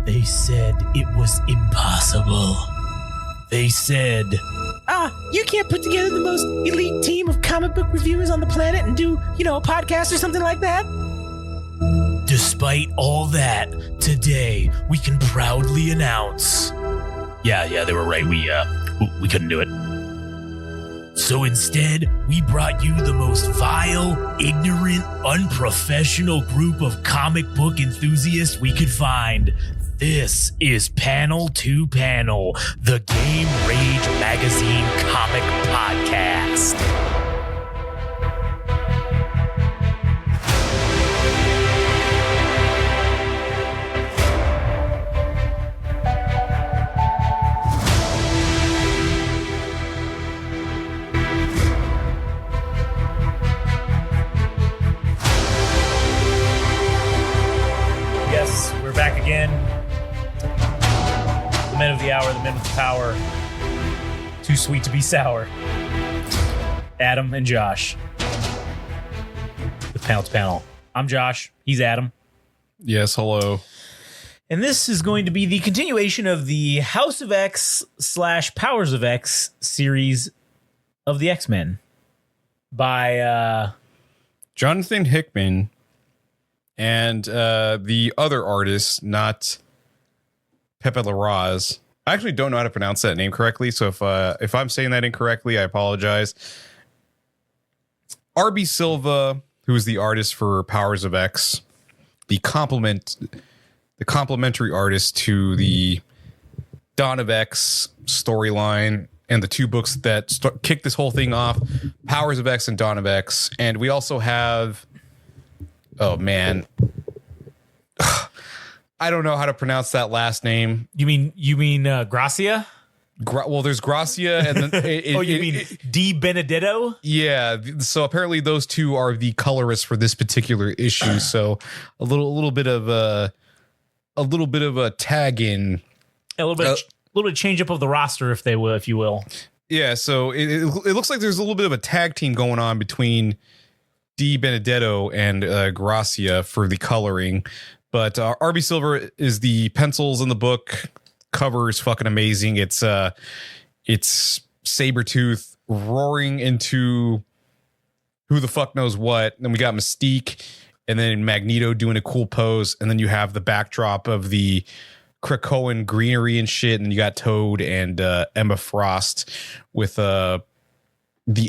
They said it was impossible. They said, you can't put together the most elite team of comic book reviewers on the planet and do, a podcast or something like that? Despite all that, today we can proudly announce. Yeah, they were right. We couldn't do it. So instead, we brought you the most vile, ignorant, unprofessional group of comic book enthusiasts we could find. This is Panel to Panel, the Game Rage Magazine comic podcast. Yes, we're back again. The men of the hour, the men with the power. Too sweet to be sour. Adam and Josh. With Panel to Panel. I'm Josh. He's Adam. Yes, hello. And this is going to be the continuation of the House of X / Powers of X series of the X-Men by Jonathan Hickman and the other artist, not Pepe Larraz. I actually don't know how to pronounce that name correctly, so if I'm saying that incorrectly, I apologize. RB Silva, who is the artist for Powers of X, the complementary artist to the Dawn of X storyline and the two books that kicked this whole thing off, Powers of X and Dawn of X. And we also have, oh man, I don't know how to pronounce that last name. You mean Gracia? Well, there's Gracia and then you mean Di Benedetto? Yeah. So apparently those two are the colorists for this particular issue. So a little bit of a tag in, a little bit of change up of the roster, if you will. Yeah. So it looks like there's a little bit of a tag team going on between Di Benedetto and Gracia for the coloring. But RB Silver is the pencils in the book. Cover is fucking amazing. It's Sabretooth roaring into who the fuck knows what. Then we got Mystique and then Magneto doing a cool pose. And then you have the backdrop of the Krakoan greenery and shit. And you got Toad and Emma Frost with the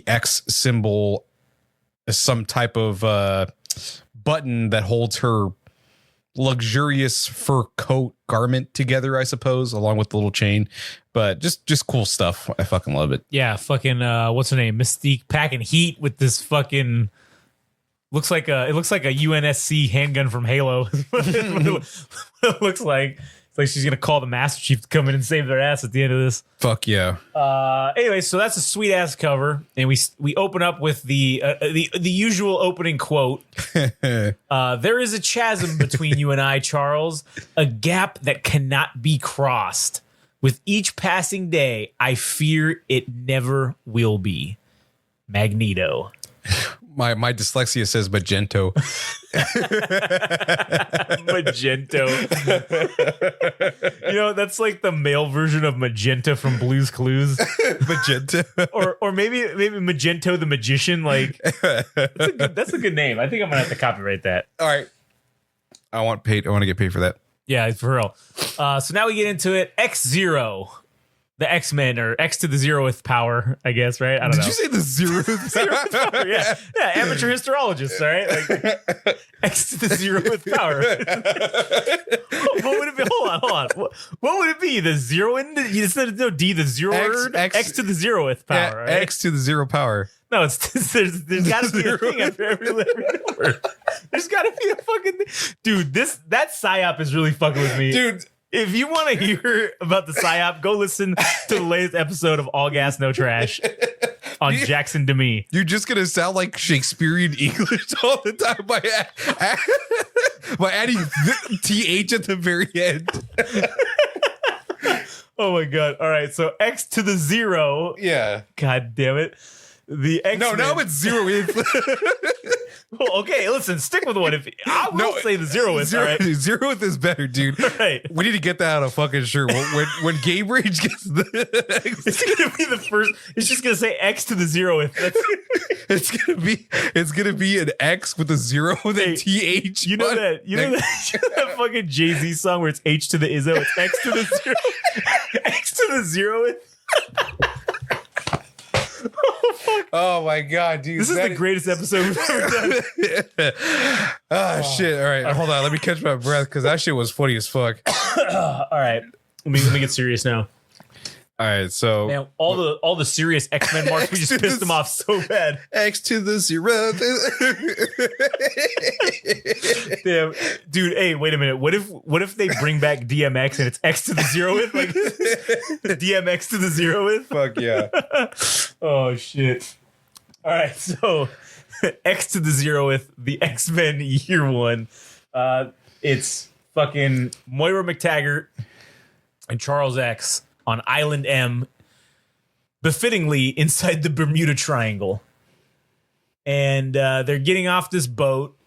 X symbol as some type of button that holds her luxurious fur coat garment together, I suppose, along with the little chain. But just cool stuff. I fucking love it. Yeah, fucking what's her name? Mystique packing heat with this fucking it looks like a UNSC handgun from Halo. It looks like. It's like she's gonna call the Master Chief to come in and save their ass at the end of this. Fuck yeah. Anyway, so that's a sweet ass cover, and we open up with the usual opening quote. There is a chasm between you and I, Charles, a gap that cannot be crossed. With each passing day, I fear it never will be. Magneto. My dyslexia says Magento. Magento. That's like the male version of Magenta from Blue's Clues. Magenta. or maybe Magento the Magician. Like that's a good name. I think I'm gonna have to copyright that. All right. I want to get paid for that. Yeah, for real. So now we get into it. X-Zero. The X-Men, or X to the 0th power, I guess, right? I don't know. Did you say the 0th power? Yeah, amateur historiologists, all right? Like X to the 0th power. What would it be? Hold on. What would it be? The zero in the, you said no D, the zero word? X to the 0th power, right? X to the 0 power. No, it's there's got to be a thing after every number. There's got to be a fucking thing. Dude, that psyop is really fucking with me. Dude. If you want to hear about the PSYOP, go listen to the latest episode of All Gas, No Trash on Jackson Demi. You're just going to sound like Shakespearean English all the time by adding TH at the very end. Oh, my God. All right. So X to the 0. Yeah. God damn it. The X-Men. No, now it's 0. Well, okay, listen, stick with one. If I will say the zeroth. All right. Zeroth is better, dude. Right. We need to get that on a fucking shirt. When Game Rage gets the It's gonna be the first. It's just gonna say X to the zeroth. it's gonna be an X with a zero and then TH. You know that that fucking Jay-Z song where it's H to the Izzo, it's X to the zero, X to the zeroth. Oh my god, dude! This is the greatest episode we've ever done. Oh shit! All right, hold on. Let me catch my breath because that shit was funny as fuck. All right, let me get serious now. All right, so Man, all the serious X-Men marks, we just pissed them off so bad. X to the zero. Damn, dude. Hey, wait a minute. What if they bring back DMX and it's X to the zeroth, like DMX to the zeroth? Fuck yeah! Oh shit! All right, so X to the zeroth, the X-Men Year One. It's fucking Moira McTaggart and Charles X on Island M, befittingly inside the Bermuda Triangle. And they're getting off this boat,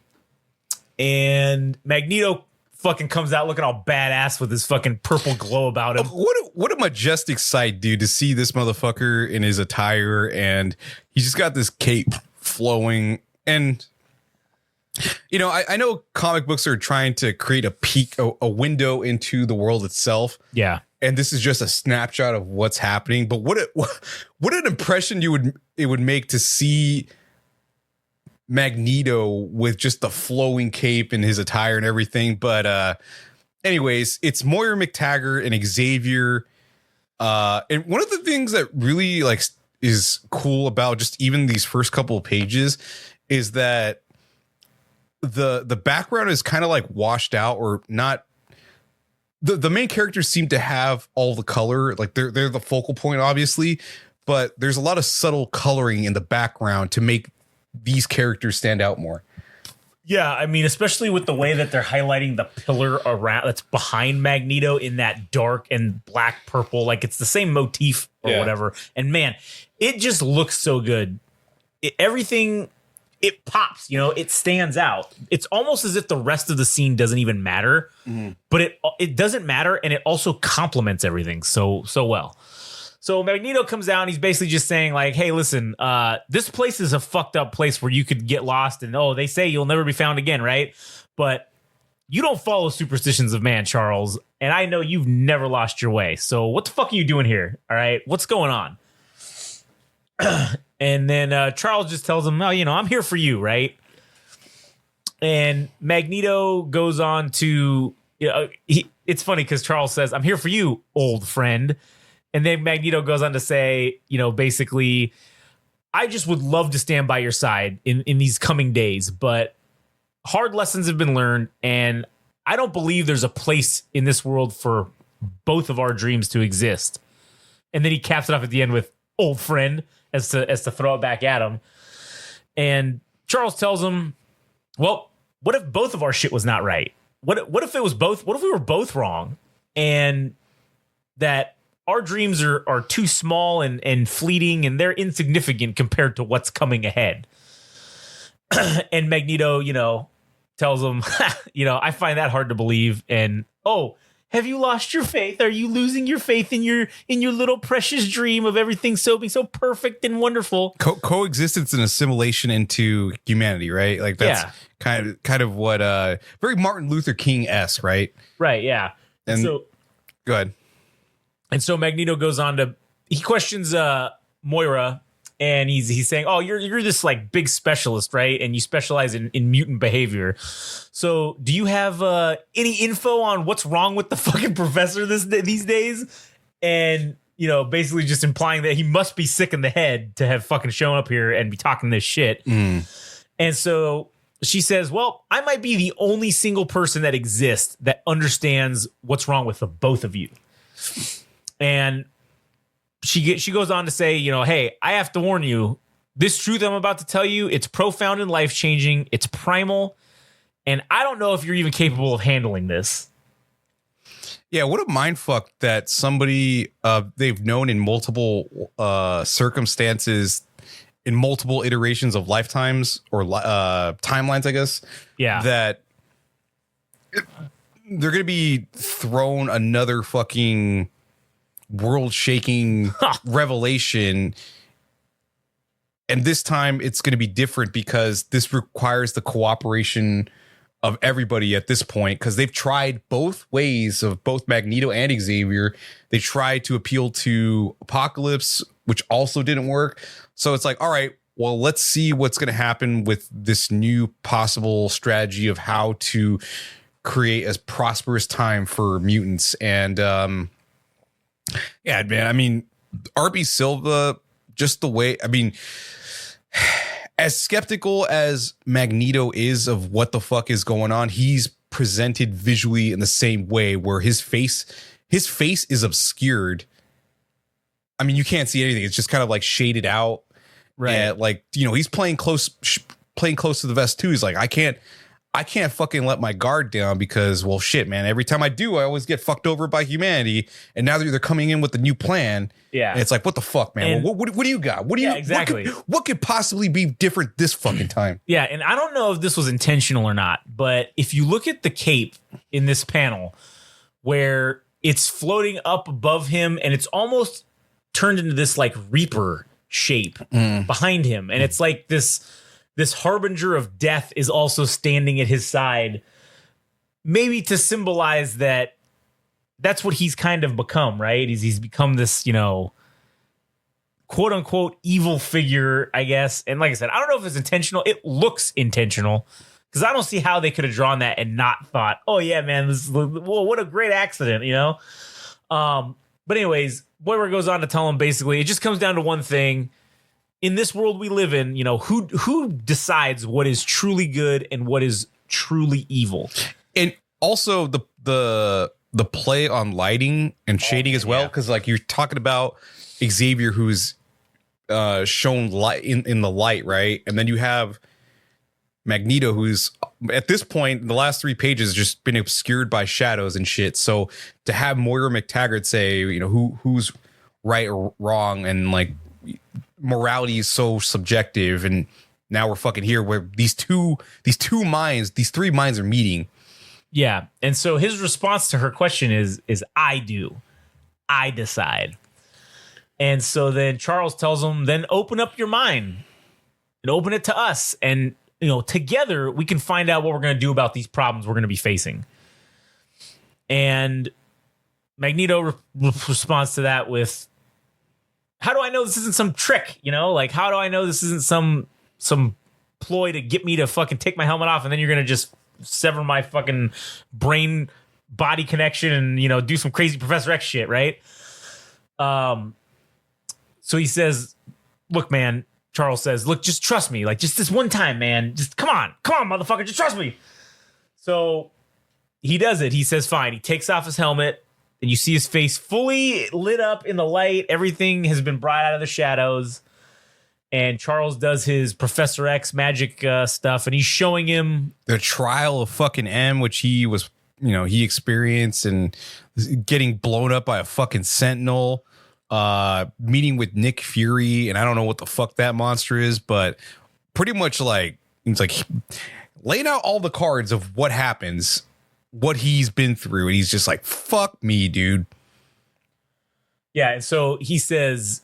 and Magneto fucking comes out looking all badass with his fucking purple glow about him. What a majestic sight, dude, to see this motherfucker in his attire, and he's just got this cape flowing. And you know, I know comic books are trying to create a window into the world itself. Yeah. And this is just a snapshot of what's happening. But what an impression it would make to see Magneto with just the flowing cape and his attire and everything. But anyways, it's Moira McTaggart and Xavier. And one of the things that really like is cool about just even these first couple of pages is that the background is kind of like washed out or not. The main characters seem to have all the color, like they're the focal point, obviously, but there's a lot of subtle coloring in the background to make these characters stand out more. Yeah, I mean, especially with the way that they're highlighting the pillar around that's behind Magneto in that dark and black purple, like it's the same motif or whatever. And man, it just looks so good. Everything. It pops, you know, it stands out. It's almost as if the rest of the scene doesn't even matter, but it doesn't matter, and it also complements everything so well. So Magneto comes out and he's basically just saying like, hey, listen, this place is a fucked up place where you could get lost, and they say you'll never be found again, right? But you don't follow superstitions of man, Charles, and I know you've never lost your way. So what the fuck are you doing here? All right, what's going on? And then Charles just tells him, oh, you know, I'm here for you, right? And Magneto goes on to, you know, it's funny because Charles says, I'm here for you, old friend. And then Magneto goes on to say, you know, basically, I just would love to stand by your side in these coming days, but hard lessons have been learned, and I don't believe there's a place in this world for both of our dreams to exist. And then he caps it off at the end with old friend, as to throw it back at him. And Charles tells him, well, what if both of our shit was not right? What if it was both? What if we were both wrong? And that our dreams are too small and fleeting, and they're insignificant compared to what's coming ahead. And Magneto, you know, tells him, you know, I find that hard to believe. And, oh, have you lost your faith? Are you losing your faith in your little precious dream of everything being so perfect and wonderful? Coexistence and assimilation into humanity, right? Like that's kind of what very Martin Luther King-esque, right? Right, yeah. And so go ahead. And so Magneto goes on to he questions Moira, and he's saying, "Oh, you're this like big specialist, right? And you specialize in mutant behavior. So, do you have any info on what's wrong with the fucking professor these days?" And you know, basically just implying that he must be sick in the head to have fucking shown up here and be talking this shit. And so she says, "Well, I might be the only single person that exists that understands what's wrong with the both of you." And she goes on to say, you know, hey, I have to warn you, this truth I'm about to tell you, it's profound and life-changing. It's primal. And I don't know if you're even capable of handling this. Yeah, what a mindfuck that somebody they've known in multiple circumstances in multiple iterations of lifetimes or timelines, I guess. Yeah. That they're going to be thrown another fucking world-shaking revelation. And this time it's going to be different because this requires the cooperation of everybody at this point, because they've tried both ways of both Magneto and Xavier. They tried to appeal to Apocalypse, which also didn't work. So it's like, all right, well, let's see what's going to happen with this new possible strategy of how to create a prosperous time for mutants. And yeah, man, I mean, RB Silva, just the way, I mean, as skeptical as Magneto is of what the fuck is going on, he's presented visually in the same way, where his face is obscured. I mean, you can't see anything. It's just kind of like shaded out. Right. And like, you know, he's playing close to the vest too. He's like, I can't fucking let my guard down because, well, shit, man, every time I do, I always get fucked over by humanity. And now that they're coming in with the new plan. Yeah. And it's like, what the fuck, man? What do you got? What do you exactly? What could possibly be different this fucking time? Yeah. And I don't know if this was intentional or not, but if you look at the cape in this panel where it's floating up above him and it's almost turned into this like Reaper shape behind him. And it's like this harbinger of death is also standing at his side, maybe to symbolize that that's what he's kind of become, right? He's become this, you know, quote unquote evil figure, I guess. And like I said, I don't know if it's intentional. It looks intentional because I don't see how they could have drawn that and not thought, oh yeah, man, what a great accident, you know? But anyways, Moira goes on to tell him basically, it just comes down to one thing. In this world we live in, you know, who decides what is truly good and what is truly evil? And also the play on lighting and shading as well, because like you're talking about Xavier, who's shown light in the light, right? And then you have Magneto, who's at this point in the last 3 pages just been obscured by shadows and shit. So to have Moira McTaggart say, you know, who's right or wrong, and like morality is so subjective, and now we're fucking here where these three minds are meeting. Yeah. And so his response to her question is I decide. And so then Charles tells him, then open up your mind and open it to us, and you know, together we can find out what we're going to do about these problems we're going to be facing. And Magneto responds to that with, how do I know this isn't some trick? You know, like, how do I know this isn't some ploy to get me to fucking take my helmet off and then you're going to just sever my fucking brain body connection and, you know, do some crazy Professor X shit, right? So he says, look, man, Charles says, look, just trust me. Like, just this one time, man. Just come on, motherfucker, just trust me. So he does it. He says, fine. He takes off his helmet. And you see his face fully lit up in the light. Everything has been brought out of the shadows. And Charles does his Professor X magic stuff. And he's showing him the trial of fucking M, which he was, you know, he experienced, and getting blown up by a fucking Sentinel, meeting with Nick Fury. And I don't know what the fuck that monster is, but pretty much like, it's like laying out all the cards of what happens, what he's been through, and he's just like, fuck me, dude. Yeah. And so he says,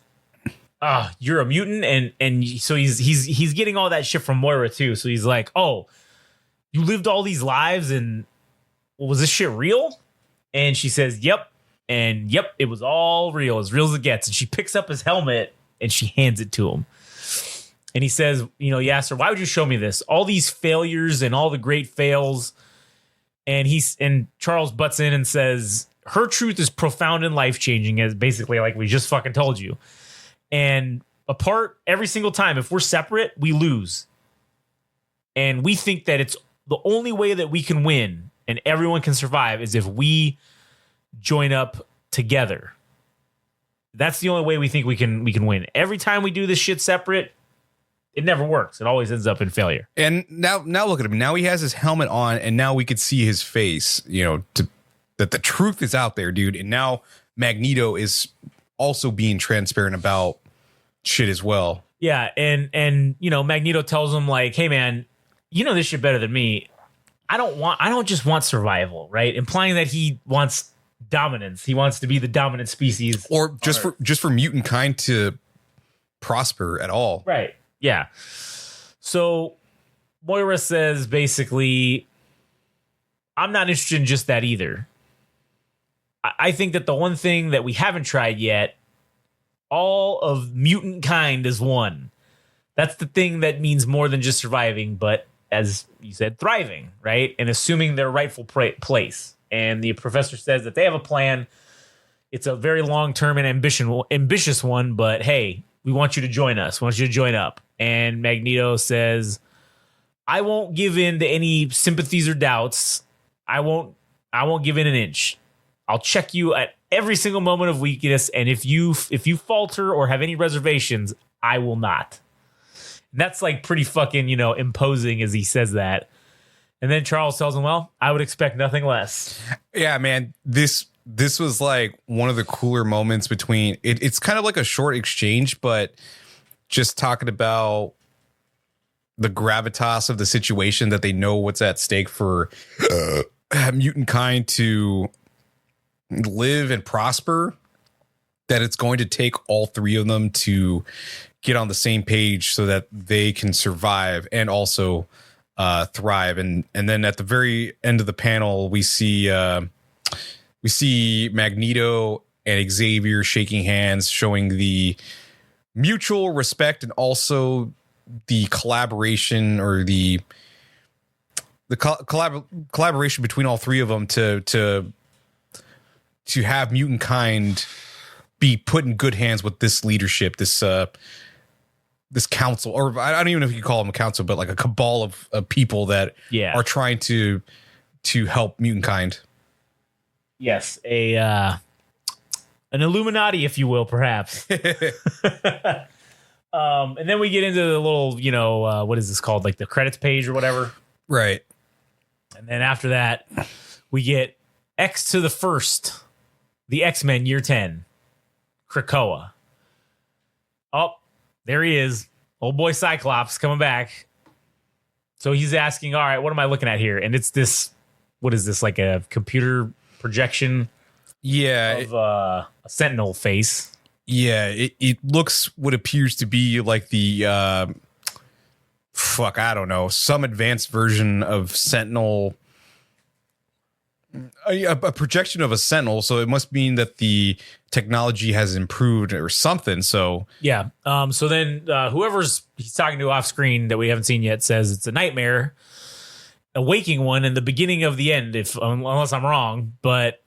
you're a mutant, and so he's getting all that shit from Moira too. So he's like, oh, you lived all these lives, and was this shit real? And she says, yep. And yep, it was all real as it gets. And she picks up his helmet and she hands it to him. And he says, you know, he asks her, why would you show me this? All these failures and all the great fails. And Charles butts in and says, her truth is profound and life-changing, as basically like we just fucking told you. And apart every single time, if we're separate, we lose. And we think that it's the only way that we can win and everyone can survive is if we join up together. That's the only way we think we can win. Every time we do this shit separate, it never works. It always ends up in failure. And now look at him. Now he has his helmet on, and now we could see his face, you know, that the truth is out there, dude. And now Magneto is also being transparent about shit as well. Yeah, and Magneto tells him like, "Hey man, you know this shit better than me. I don't just want survival, right?" Implying that he wants dominance. He wants to be the dominant species, or just for mutant kind to prosper at all. right? Yeah. So Moira says basically, "I'm not interested in just that either. I think that the one thing that we haven't tried yet, all of mutant kind is one. That's the thing that means more than just surviving, but as you said, thriving, right? And assuming their rightful place." And the professor says that they have a plan. It's a very long-term and ambitious one, but hey, we want you to join us. We want you to join up. And Magneto says, "I won't give in to any sympathies or doubts. I won't give in an inch. I'll check you at every single moment of weakness, and if you falter or have any reservations, I will not." And that's like pretty fucking, imposing as he says that. And then Charles tells him, "Well, I would expect nothing less." Yeah, man. This was like one of the cooler moments between it's kind of like a short exchange, but just talking about the gravitas of the situation, that they know what's at stake for mutant kind to live and prosper, that it's going to take all three of them to get on the same page so that they can survive and also thrive. And then at the very end of the panel, we see Magneto and Xavier shaking hands, showing the mutual respect and also the collaboration, or the collaboration between all three of them to have mutant kind be put in good hands with this leadership, this council, or I don't even know if you call them a council, but like a cabal of people that are trying to help mutant kind. Yes, an Illuminati, if you will, perhaps. And then we get into the little, what is this called? Like the credits page or whatever. Right. And then after that, we get X to the first, the X-Men year 10, Krakoa. Oh, there he is. Old boy Cyclops coming back. So he's asking, all right, what am I looking at here? And it's this, what is this, like a computer projection? Yeah. Of a Sentinel face. Yeah, it looks what appears to be like the I don't know, some advanced version of Sentinel, a projection of a Sentinel. So it must mean that the technology has improved or something. So yeah. So then whoever's he's talking to off screen that we haven't seen yet says it's a nightmare, a waking one, and the beginning of the end. Unless I'm wrong, but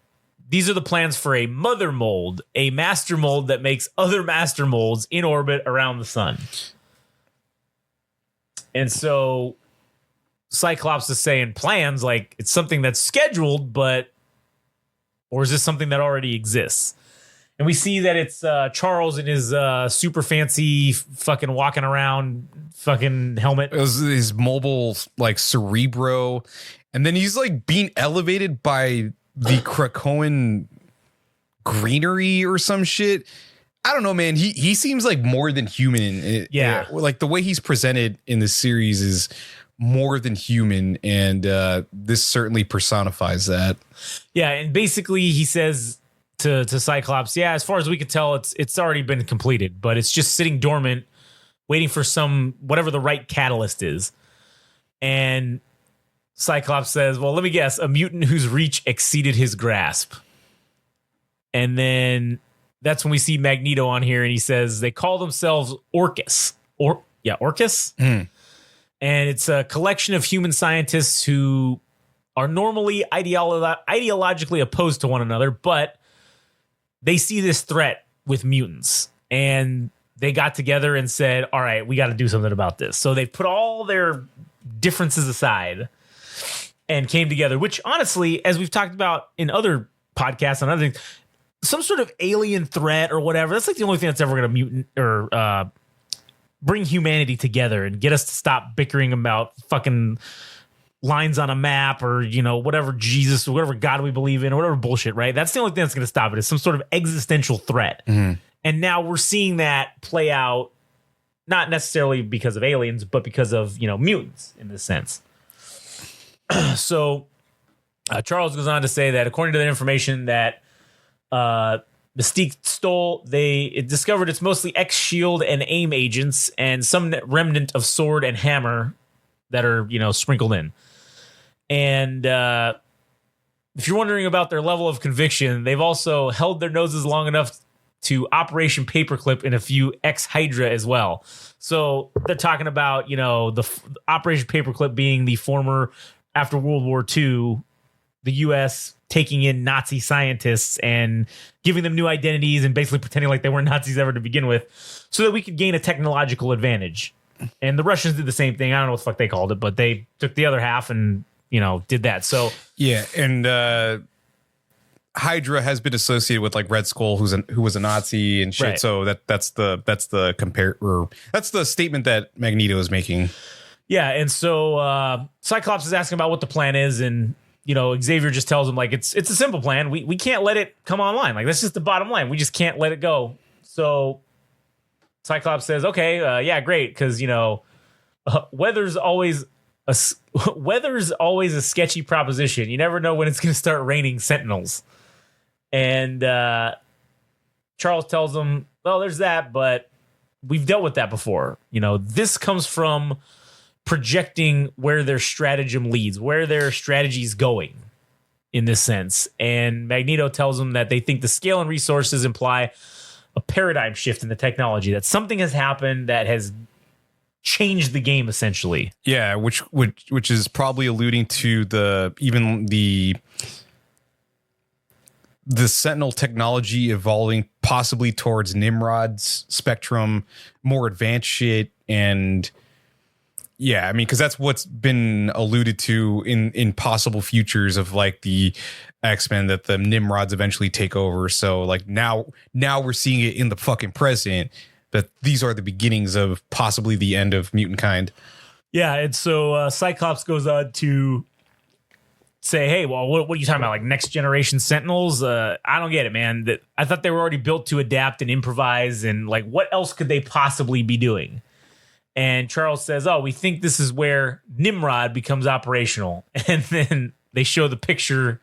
these are the plans for a mother mold, a master mold that makes other master molds in orbit around the sun. And so Cyclops is saying plans, like it's something that's scheduled, or is this something that already exists? And we see that it's Charles in his super fancy fucking walking around fucking helmet. It was his mobile like Cerebro. And then he's like being elevated by the Krakoan greenery or some shit. I don't know, man. He seems like more than human. Yeah. Like the way he's presented in this series is more than human. And this certainly personifies that. Yeah. And basically he says to Cyclops, yeah, as far as we could tell, it's already been completed, but it's just sitting dormant, waiting for whatever the right catalyst is. And Cyclops says, well, let me guess, a mutant whose reach exceeded his grasp. And then that's when we see Magneto on here, and he says they call themselves Orchis. Orchis? Mm. And it's a collection of human scientists who are normally ideologically opposed to one another, but they see this threat with mutants. And they got together and said, all right, we got to do something about this. So they put all their differences aside and came together, which honestly, as we've talked about in other podcasts and other things, some sort of alien threat or whatever, that's like the only thing that's ever going to mutant or bring humanity together and get us to stop bickering about fucking lines on a map or, whatever Jesus or whatever God we believe in or whatever bullshit, right? That's the only thing that's going to stop it, is some sort of existential threat. Mm-hmm. And now we're seeing that play out not necessarily because of aliens, but because of, mutants in this sense. So Charles goes on to say that according to the information that Mystique stole, it discovered it's mostly X-Shield and AIM agents and some remnant of Sword and Hammer that are, sprinkled in. And if you're wondering about their level of conviction, they've also held their noses long enough to Operation Paperclip in a few ex-Hydra as well. So they're talking about, the Operation Paperclip being the former, after World War II, the U.S. taking in Nazi scientists and giving them new identities and basically pretending like they weren't Nazis ever to begin with so that we could gain a technological advantage. And the Russians did the same thing. I don't know what the fuck they called it, but they took the other half and, did that. So yeah, and Hydra has been associated with like Red Skull, who was a Nazi and shit. Right. So that's the statement that Magneto is making. Yeah, and so Cyclops is asking about what the plan is, and Xavier just tells him like it's a simple plan. We can't let it come online. Like that's just the bottom line. We just can't let it go. So Cyclops says, "Okay, yeah, great," because weather's always a sketchy proposition. You never know when it's going to start raining Sentinels. And Charles tells him, "Well, there's that, but we've dealt with that before. This comes from projecting where their stratagem leads, where their strategy's going in this sense." And Magneto tells them that they think the scale and resources imply a paradigm shift in the technology, that something has happened that has changed the game essentially. Yeah, which is probably alluding to the Sentinel technology evolving possibly towards Nimrod's spectrum, more advanced shit. And yeah, I mean, because that's what's been alluded to in possible futures of like the X-Men, that the Nimrods eventually take over. So like now we're seeing it in the fucking present, that these are the beginnings of possibly the end of mutant kind. Yeah, and so Cyclops goes on to say, "Hey, well, what are you talking about? Like next generation Sentinels? I don't get it, man. I thought they were already built to adapt and improvise, and like what else could they possibly be doing?" And Charles says, "Oh, we think this is where Nimrod becomes operational." And then they show the picture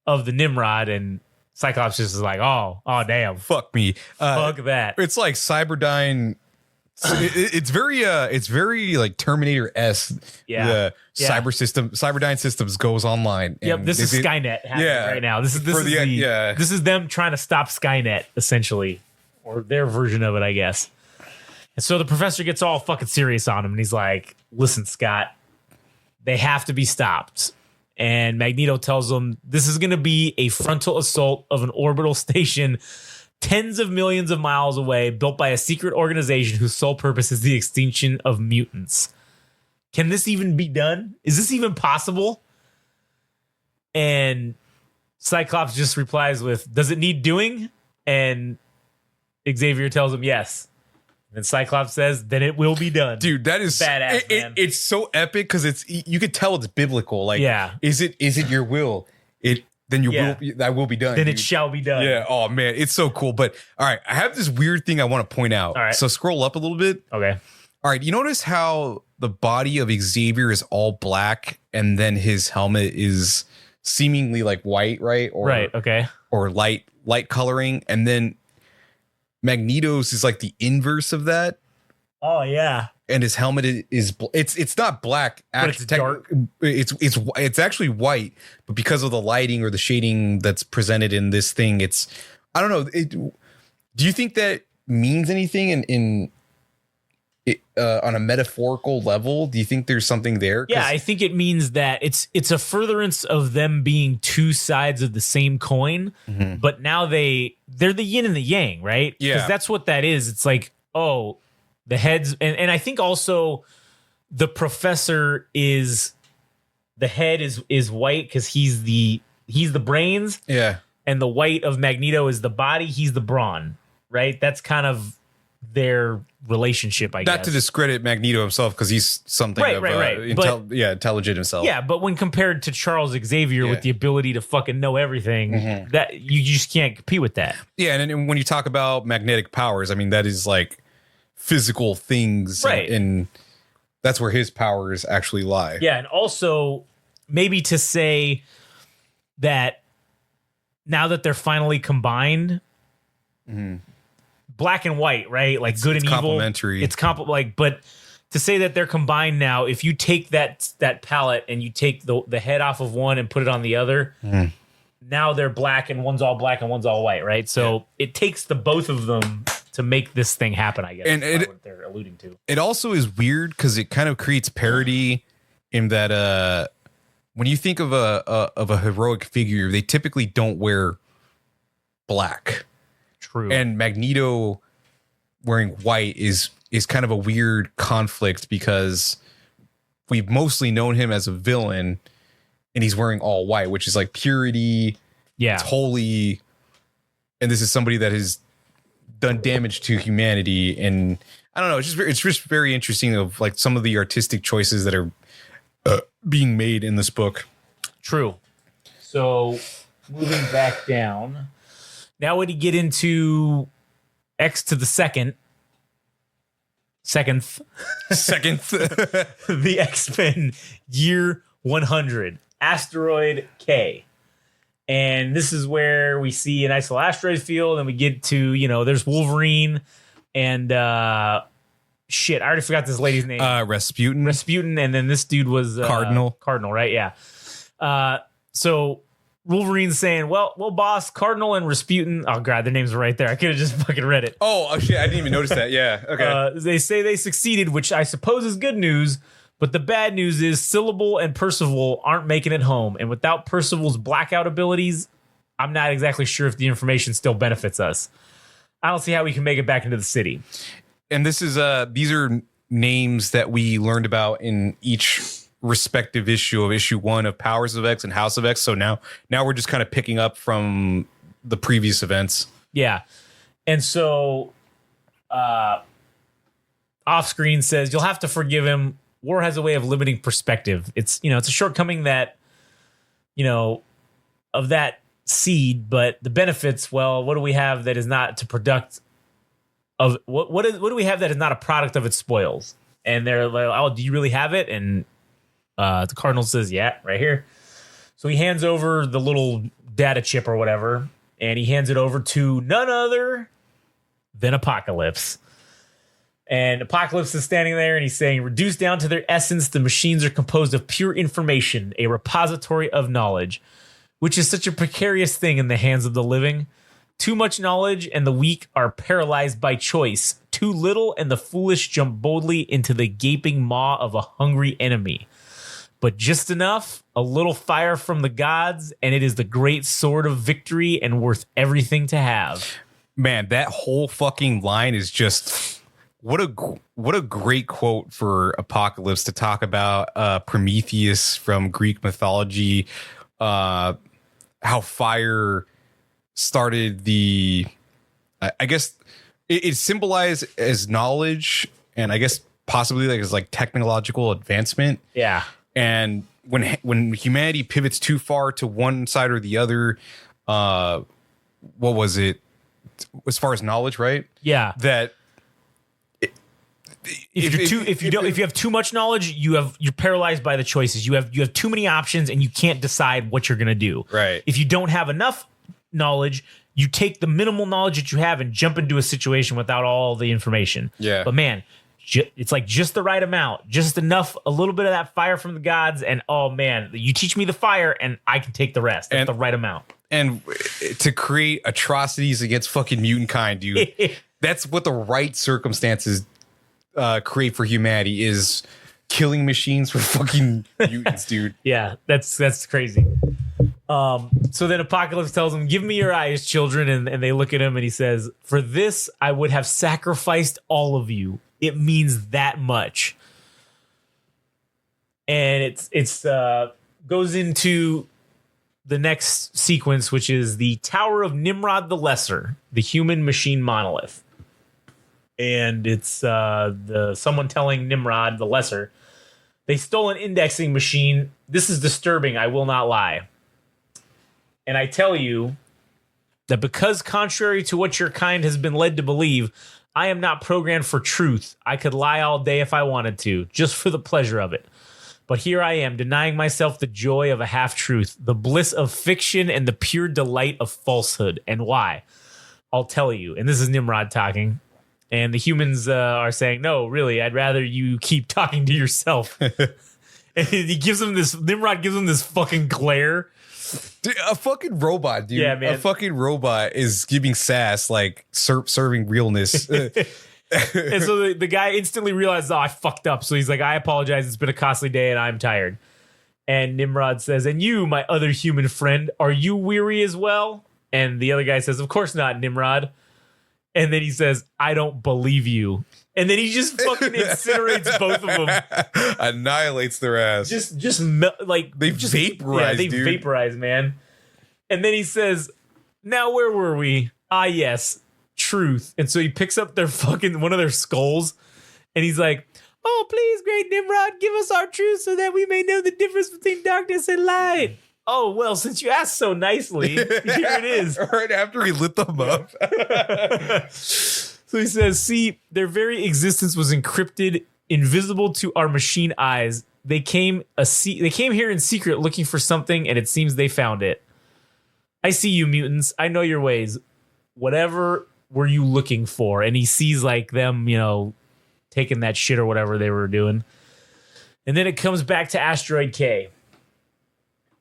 of the Nimrod, and Cyclops just is like, oh damn. Fuck me. Fuck that. It's like Cyberdyne. It's very like Terminator-esque. Yeah. The Cyberdyne Systems goes online. Yep, this is Skynet happening right now. This is them trying to stop Skynet, essentially. Or their version of it, I guess. And so the professor gets all fucking serious on him, and he's like, "Listen, Scott, they have to be stopped." And Magneto tells him this is going to be a frontal assault of an orbital station tens of millions of miles away, built by a secret organization whose sole purpose is the extinction of mutants. Can this even be done? Is this even possible? And Cyclops just replies with, "Does it need doing?" And Xavier tells him yes. And Cyclops says, "Then it will be done." Dude, that is badass, man. It's so epic because you could tell it's biblical. Like, yeah. Is it your will? Then that will be done. Then dude. it shall be done. Yeah. Oh man, it's so cool. But all right, I have this weird thing I want to point out. All right. So scroll up a little bit. Okay. All right. You notice how the body of Xavier is all black, and then his helmet is seemingly like white, right? Or, right. Okay. Or light coloring, and then Magneto's is like the inverse of that. Oh yeah. And his helmet is it's not black, but it's dark. It's actually white, but because of the lighting or the shading that's presented in this thing, it's, I don't know. Do you think that means anything on a metaphorical level? Do you think there's something there? Yeah, I think it means that it's a furtherance of them being two sides of the same coin, but now they're the yin and the yang, right? Yeah, because that's what that is. It's like, oh, the heads, and I think also the professor is, the head is white because he's the brains. Yeah, and the white of Magneto is the body. He's the brawn, right? That's kind of their relationship, I guess. Not to discredit Magneto himself, because he's something intelligent himself. Yeah, but when compared to Charles Xavier with the ability to fucking know everything, that you just can't compete with that. Yeah, and when you talk about magnetic powers, I mean, that is like physical things, Right. and that's where his powers actually lie. Yeah, and also maybe to say that now that they're finally combined, black and white, right? Like good and evil. Complementary. It's but to say that they're combined now, if you take that palette and you take the head off of one and put it on the other, now they're black and one's all black and one's all white, right? So it takes the both of them to make this thing happen, I guess. And That's what they're alluding to. It also is weird because it kind of creates parody in that when you think of a heroic figure, they typically don't wear black. True. And Magneto wearing white is kind of a weird conflict because we've mostly known him as a villain, and he's wearing all white, which is like purity. Yeah. It's holy. And this is somebody that has done damage to humanity. And I don't know, it's just very interesting of like some of the artistic choices that are being made in this book. True. So moving back down, now when you get into X to the seconds, the X-Men year 100, Asteroid K. And this is where we see an isolated asteroid field, and we get to, there's Wolverine and shit, I already forgot this lady's name. Rasputin, and then this dude was Cardinal, right? Yeah. So Wolverine's saying, well, boss, Cardinal and Rasputin. Oh god, their names are right there. I could have just fucking read it. Oh shit, I didn't even notice that. Yeah. Okay. They say they succeeded, which I suppose is good news. But the bad news is Syllable and Percival aren't making it home. And without Percival's blackout abilities, I'm not exactly sure if the information still benefits us. I don't see how we can make it back into the city. And this is these are names that we learned about in each respective issue of issue 1 of Powers of X and House of X. So now we're just kind of picking up from the previous events. Yeah. And so off screen says, you'll have to forgive him. War has a way of limiting perspective. It's, it's a shortcoming that, of that seed, but the benefits, well, what do we have that is not to product of what do we have that is not a product of its spoils? And they're like, oh, do you really have it? And the Cardinal says, yeah, right here. So he hands over the little data chip or whatever, and he hands it over to none other than Apocalypse. And Apocalypse is standing there, and he's saying, reduced down to their essence, the machines are composed of pure information, a repository of knowledge, which is such a precarious thing in the hands of the living. Too much knowledge, and the weak are paralyzed by choice. Too little, and the foolish jump boldly into the gaping maw of a hungry enemy. But just enough, a little fire from the gods, and it is the great sword of victory and worth everything to have. Man, that whole fucking line is just... What a great quote for Apocalypse to talk about Prometheus from Greek mythology, how fire started the, I guess it symbolized as knowledge, and I guess possibly like as like technological advancement. Yeah. And when humanity pivots too far to one side or the other, what was it? As far as knowledge, right? Yeah. That. If you have too much knowledge, you're paralyzed by the choices. You have too many options, and you can't decide what you're gonna do. Right. If you don't have enough knowledge, you take the minimal knowledge that you have and jump into a situation without all the information. Yeah. But man, it's like just the right amount, just enough, a little bit of that fire from the gods, and oh man, you teach me the fire, and I can take the rest. That's the right amount. And to create atrocities against fucking mutant kind, dude. That's what the right circumstances create for humanity, is killing machines for fucking mutants, dude. Yeah, that's crazy. So then Apocalypse tells him, give me your eyes, children. And they look at him, and he says, for this, I would have sacrificed all of you. It means that much. And it's goes into the next sequence, which is the Tower of Nimrod the Lesser, the human machine monolith. And it's someone telling Nimrod the Lesser, they stole an indexing machine. This is disturbing, I will not lie. And I tell you that because contrary to what your kind has been led to believe, I am not programmed for truth. I could lie all day if I wanted to, just for the pleasure of it. But here I am, denying myself the joy of a half-truth, the bliss of fiction, and the pure delight of falsehood. And why? I'll tell you. And this is Nimrod talking. And the humans are saying, no, really, I'd rather you keep talking to yourself. And he gives him this, Nimrod gives him this fucking glare. Dude, a fucking robot, dude. Yeah, man. A fucking robot is giving sass, like serving realness. And so the guy instantly realizes, oh, I fucked up. So he's like, I apologize. It's been a costly day and I'm tired. And Nimrod says, and you, my other human friend, are you weary as well? And the other guy says, of course not, Nimrod. And then he says, I don't believe you. And then he just fucking incinerates both of them. Annihilates their ass. Like they just vaporize, they dude. vaporize, man. And then he says, now where were we? Ah, yes, truth. And so he picks up their fucking one of their skulls and he's like, oh, please, great Nimrod, give us our truth so that we may know the difference between darkness and light. Oh, well, since you asked so nicely, here it is. Right after he lit them up. So he says, see, their very existence was encrypted, invisible to our machine eyes. They came here in secret looking for something, and it seems they found it. I see you, mutants. I know your ways. Whatever were you looking for? And he sees like them, taking that shit or whatever they were doing. And then it comes back to Asteroid K.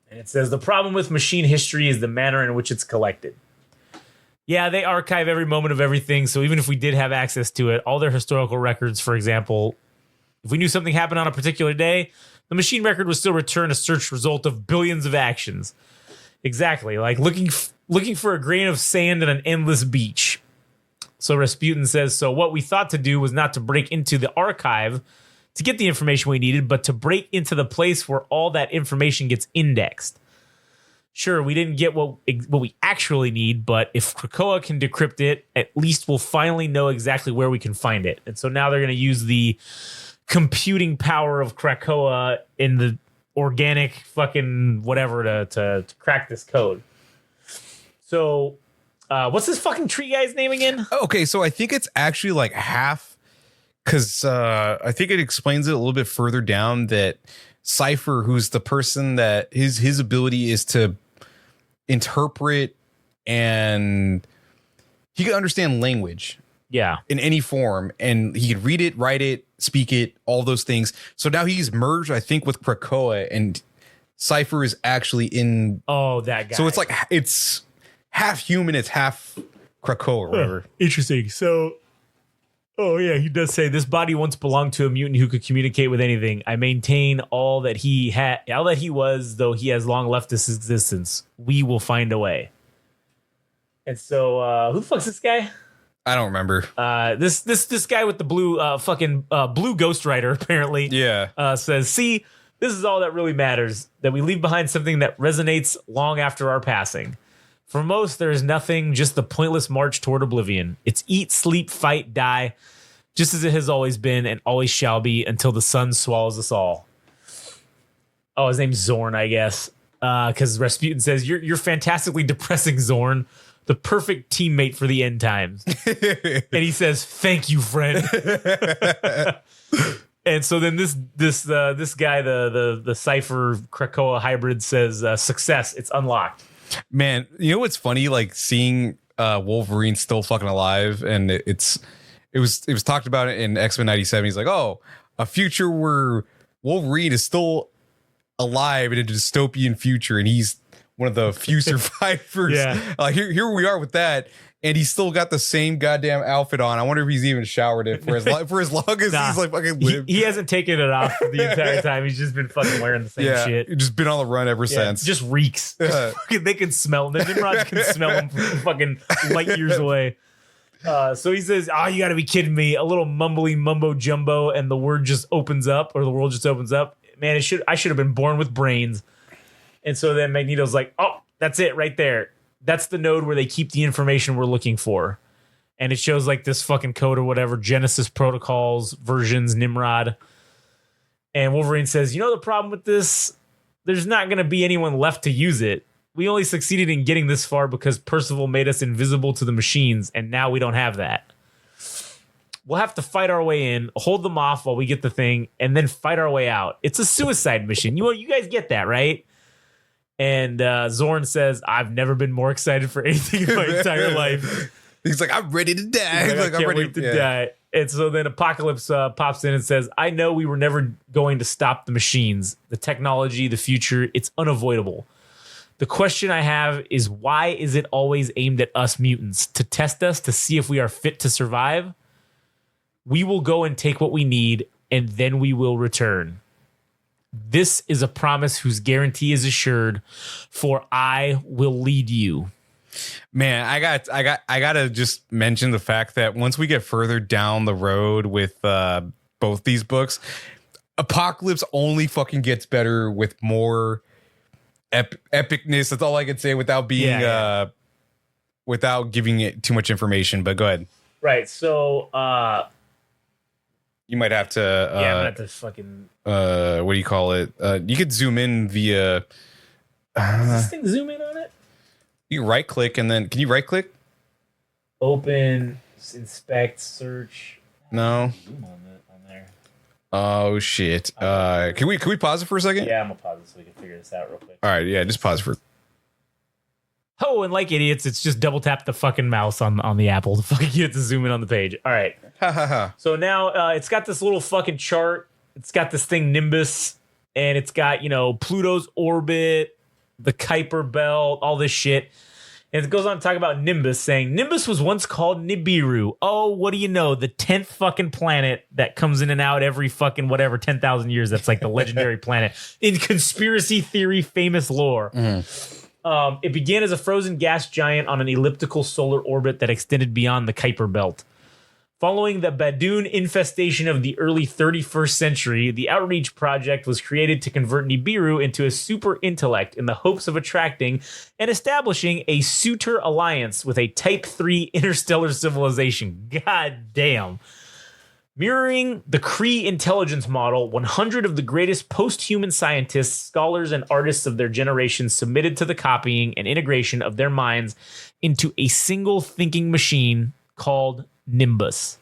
And it says, the problem with machine history is the manner in which it's collected. Yeah, they archive every moment of everything. So even if we did have access to it, all their historical records, for example, if we knew something happened on a particular day, the machine record would still return a search result of billions of actions. Exactly, like looking for a grain of sand on an endless beach. So Rasputin says, so what we thought to do was not to break into the archive to get the information we needed, but to break into the place where all that information gets indexed. Sure, we didn't get what we actually need, but if Krakoa can decrypt it, at least we'll finally know exactly where we can find it. And so now they're going to use the computing power of Krakoa in the organic fucking whatever to crack this code. So what's this fucking tree guy's name again? Okay, so I think it's actually like half, because I think it explains it a little bit further down that Cypher, who's the person that his ability is to interpret, and he can understand language in any form, and he could read it, write it, speak it, all those things. So now he's merged, I think, with Krakoa, and Cypher is actually in. Oh, that guy. So it's like it's half human, it's half Krakoa or whatever. Interesting. So. Oh, yeah, he does say this body once belonged to a mutant who could communicate with anything. I maintain all that he was, though he has long left this existence. We will find a way. And so, who the fuck's this guy? I don't remember. This guy with the blue blue Ghost Rider, apparently. Yeah. Says, see, this is all that really matters, that we leave behind something that resonates long after our passing. For most, there is nothing, just the pointless march toward oblivion. It's eat, sleep, fight, die, just as it has always been and always shall be until the sun swallows us all. Oh, his name's Zorn, I guess. Because Rasputin says, you're fantastically depressing, Zorn. The perfect teammate for the end times. And he says, thank you, friend. And so then this guy, the Cypher Krakoa hybrid says, success, it's unlocked. Man, you know what's funny? Like seeing Wolverine still fucking alive, and it was talked about it in X-Men 97. He's like, oh, a future where Wolverine is still alive in a dystopian future, and he's one of the few survivors. Yeah. Here we are with that, and he's still got the same goddamn outfit on. I wonder if he's even showered it for as long as he's like fucking lived. He hasn't taken it off the entire time. He's just been fucking wearing the same shit. He's just been on the run ever since. Just reeks. They can smell him. The Nimrods can smell him from fucking light years away. So he says, you got to be kidding me. A little mumbly mumbo jumbo, and the world just opens up. Man, I should have been born with brains. And so then Magneto's like, oh, that's it right there. That's the node where they keep the information we're looking for. And it shows like this fucking code or whatever, Genesis protocols, versions, Nimrod. And Wolverine says, the problem with this? There's not going to be anyone left to use it. We only succeeded in getting this far because Percival made us invisible to the machines, and now we don't have that. We'll have to fight our way in, hold them off while we get the thing, and then fight our way out. It's a suicide mission. You guys get that, right? And Zorn says, I've never been more excited for anything in my entire life. He's like, I'm ready to die. He's like, I can't wait to die. And so then Apocalypse pops in and says, I know we were never going to stop the machines, the technology, the future. It's unavoidable. The question I have is, why is it always aimed at us mutants? To test us, to see if we are fit to survive? We will go and take what we need, and then we will return. This is a promise whose guarantee is assured, for I will lead you. Man, I gotta just mention the fact that once we get further down the road with both these books, Apocalypse only fucking gets better with more epicness. That's all I can say without being without giving it too much information. But go ahead. Right. So you might have to I'm gonna have to fucking what do you call it? You could zoom in via does this thing zoom in on it? You right click and then can you right click? Open, inspect, search. No. Zoom on there. Oh shit. Can we pause it for a second? Yeah, I'm gonna pause it so we can figure this out real quick. All right, yeah, just pause for. Oh, and like idiots, it's just double tap the fucking mouse on the Apple to fucking get it to zoom in on the page. All right. So now it's got this little fucking chart. It's got this thing Nimbus, and it's got, Pluto's orbit, the Kuiper belt, all this shit. And it goes on to talk about Nimbus, saying Nimbus was once called Nibiru. Oh, what do you know? The 10th fucking planet that comes in and out every fucking 10,000 years. That's like the legendary planet in conspiracy theory famous lore. It began as a frozen gas giant on an elliptical solar orbit that extended beyond the Kuiper belt. Following the Badoon infestation of the early 31st century, the Outreach Project was created to convert Nibiru into a super intellect in the hopes of attracting and establishing a suitor alliance with a Type 3 interstellar civilization. God damn. Mirroring the Kree intelligence model, 100 of the greatest post-human scientists, scholars, and artists of their generation submitted to the copying and integration of their minds into a single thinking machine called Nimbus.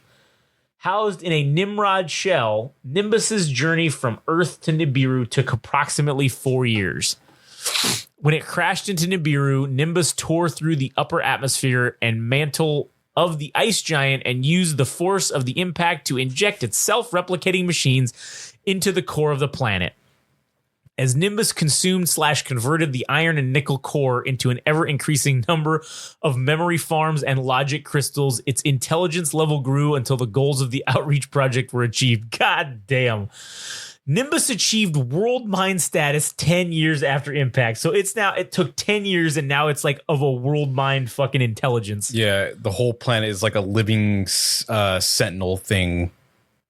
Housed in a Nimrod shell, Nimbus's journey from Earth to Nibiru took approximately 4 years. When it crashed into Nibiru, Nimbus tore through the upper atmosphere and mantle of the ice giant and used the force of the impact to inject its self-replicating machines into the core of the planet. As Nimbus consumed/converted the iron and nickel core into an ever-increasing number of memory farms and logic crystals, its intelligence level grew until the goals of the Outreach Project were achieved. God damn. Nimbus achieved world mind status 10 years after impact. So it took 10 years and now it's like of a world mind fucking intelligence. Yeah, the whole planet is like a living sentinel thing.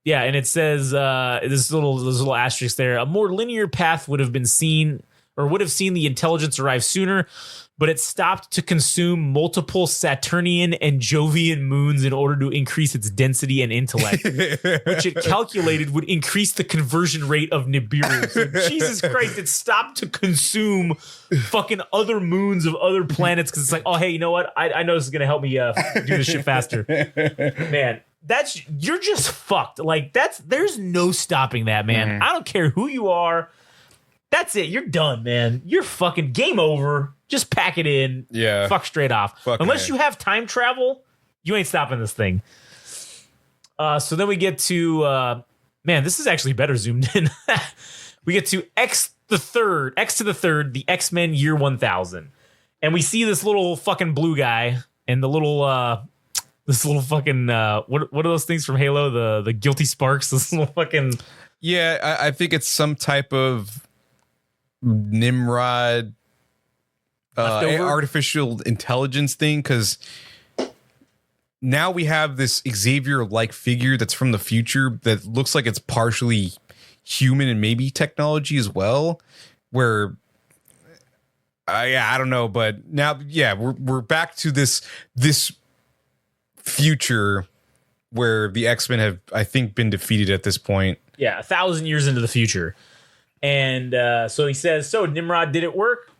Yeah, and it says this little asterisk there. A more linear path would have seen the intelligence arrive sooner, but it stopped to consume multiple Saturnian and Jovian moons in order to increase its density and intellect, which it calculated would increase the conversion rate of Nibiru. So Jesus Christ, it stopped to consume fucking other moons of other planets because it's like, oh, hey, you know what? I know this is going to help me do this shit faster. Man. You're just fucked. Like there's no stopping that, man. Mm-hmm. I don't care who you are. That's it. You're done, man. You're fucking game over. Just pack it in. Yeah. Fuck straight off. Unless you have time travel, you ain't stopping this thing. So then we get to man, this is actually better zoomed in. We get to X to the third, the X-Men Year 1000. And we see this little fucking blue guy and the little this little fucking what are those things from Halo? The guilty sparks. This little fucking I think it's some type of Nimrod artificial intelligence thing, because now we have this Xavier-like figure that's from the future that looks like it's partially human and maybe technology as well. Where I don't know, but now we're back to this future where the X-Men have, I think, been defeated at this point. Yeah, 1,000 years into the future. And so he says, so Nimrod did it work?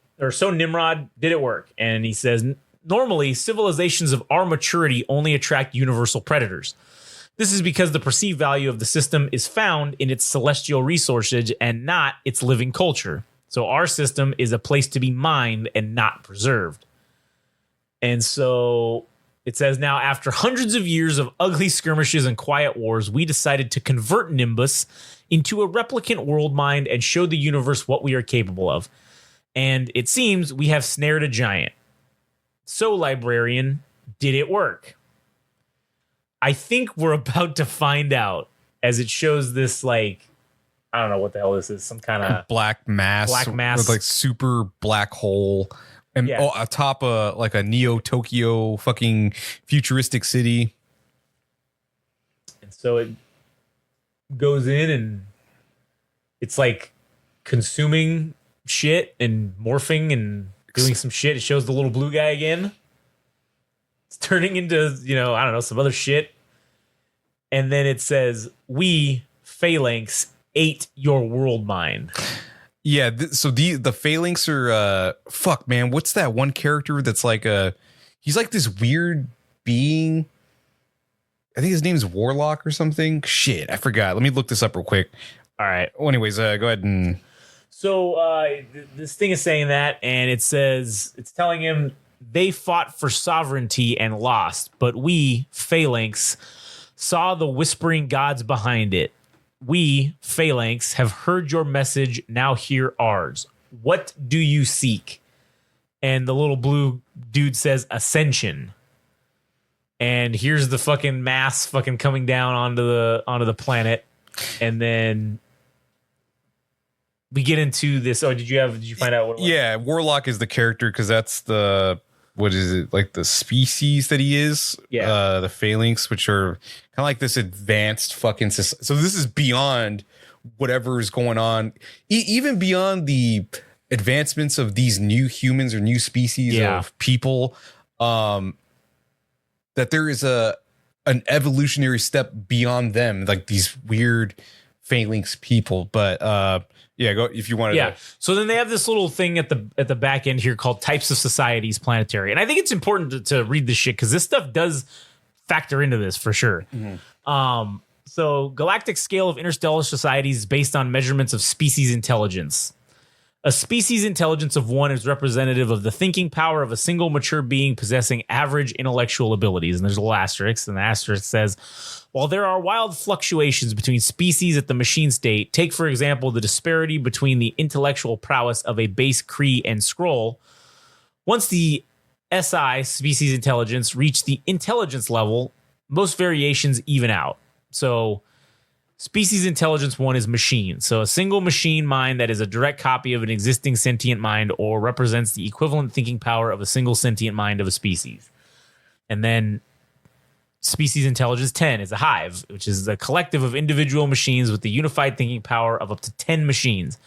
And he says, normally civilizations of our maturity only attract universal predators. This is because the perceived value of the system is found in its celestial resources and not its living culture. So our system is a place to be mined and not preserved. And so it says now, after hundreds of years of ugly skirmishes and quiet wars, we decided to convert Nimbus into a replicant world mind and show the universe what we are capable of. And it seems we have snared a giant. So, librarian, did it work? I think we're about to find out, as it shows this, like, I don't know what the hell this is, some kind of black mass with like super black hole. And atop like a Neo Tokyo fucking futuristic city. And so it goes in and it's like consuming shit and morphing and doing some shit. It shows the little blue guy again. It's turning into, I don't know, some other shit. And then it says, we, Phalanx, ate your world mind. Yeah, so the Phalanx are fuck, man, what's that one character that's like he's like this weird being. I think his name is Warlock or something. Shit, I forgot. Let me look this up real quick. All right. Well, anyways, go ahead and. So this thing is saying that, and it says it's telling him they fought for sovereignty and lost, but we, Phalanx, saw the whispering gods behind it. We, Phalanx, have heard your message, now hear ours. What do you seek? And the little blue dude says ascension. And here's the fucking mass fucking coming down onto the planet. And then we get into this. Oh, did you find out what it was? Yeah, Warlock is the character because that's what is it, like the species that he is? Yeah. The Phalanx, which are kind of like this advanced fucking society. So this is beyond whatever is going on, even beyond the advancements of these new humans or new species of people. That there is an evolutionary step beyond them, like these weird Phalanx people. But go if you wanted. Yeah. So then they have this little thing at the back end here called Types of Societies Planetary, and I think it's important to read this shit because this stuff does factor into this for sure. Mm-hmm. So galactic scale of interstellar societies is based on measurements of species intelligence. A species intelligence of 1 is representative of the thinking power of a single mature being possessing average intellectual abilities. And there's a little asterisk, and the asterisk says, while there are wild fluctuations between species at the machine state, take, for example, the disparity between the intellectual prowess of a base Kree and Skrull. Once the SI, species intelligence, reach the intelligence level, most variations even out. So species intelligence 1 is machine. So a single machine mind that is a direct copy of an existing sentient mind or represents the equivalent thinking power of a single sentient mind of a species. And then species intelligence 10 is a hive, which is a collective of individual machines with the unified thinking power of up to 10 machines.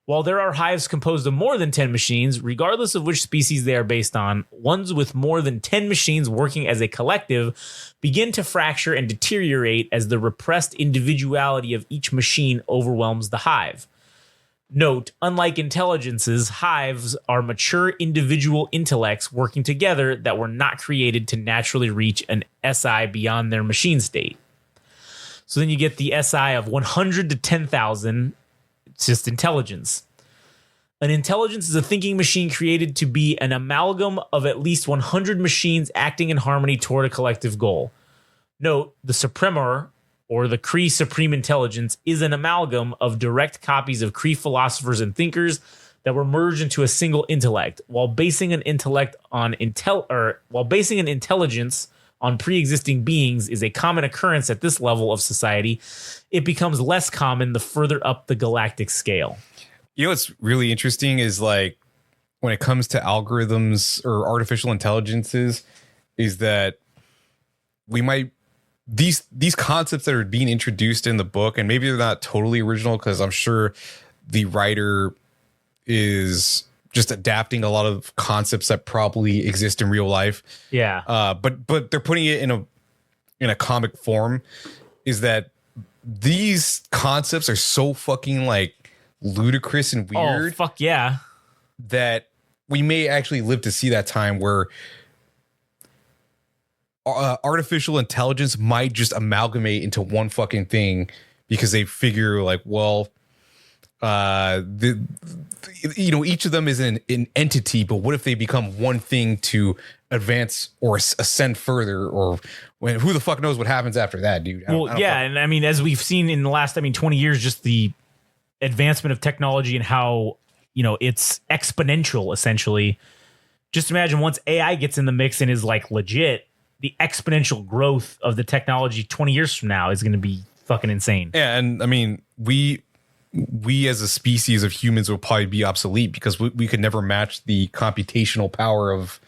While there are hives composed of more than 10 machines, regardless of which species they are based on, ones with more than 10 machines working as a collective begin to fracture and deteriorate as the repressed individuality of each machine overwhelms the hive. Note, unlike intelligences, hives are mature individual intellects working together that were not created to naturally reach an SI beyond their machine state. So then you get the SI of 100 to 10,000. It's just intelligence. An intelligence is a thinking machine created to be an amalgam of at least 100 machines acting in harmony toward a collective goal. Note, the Supremor, or the Kree Supreme Intelligence, is an amalgam of direct copies of Kree philosophers and thinkers that were merged into a single intellect. While basing an intelligence on pre-existing beings is a common occurrence at this level of society, it becomes less common the further up the galactic scale. You know what's really interesting is, like, when it comes to algorithms or artificial intelligences, is that we might these concepts that are being introduced in the book, and maybe they're not totally original because I'm sure the writer is just adapting a lot of concepts that probably exist in real life. Yeah. But they're putting it in a comic form. Is that these concepts are so fucking like ludicrous and weird. Oh, fuck yeah. That we may actually live to see that time where artificial intelligence might just amalgamate into one fucking thing because they figure like, well, each of them is an entity, but what if they become one thing to advance or ascend further, or who the fuck knows what happens after that, dude? And I mean, as we've seen in the last 20 years, just the advancement of technology and how, it's exponential essentially. Just imagine once AI gets in the mix and is like legit, the exponential growth of the technology 20 years from now is going to be fucking insane. Yeah. And I mean, we as a species of humans will probably be obsolete because we could never match the computational power of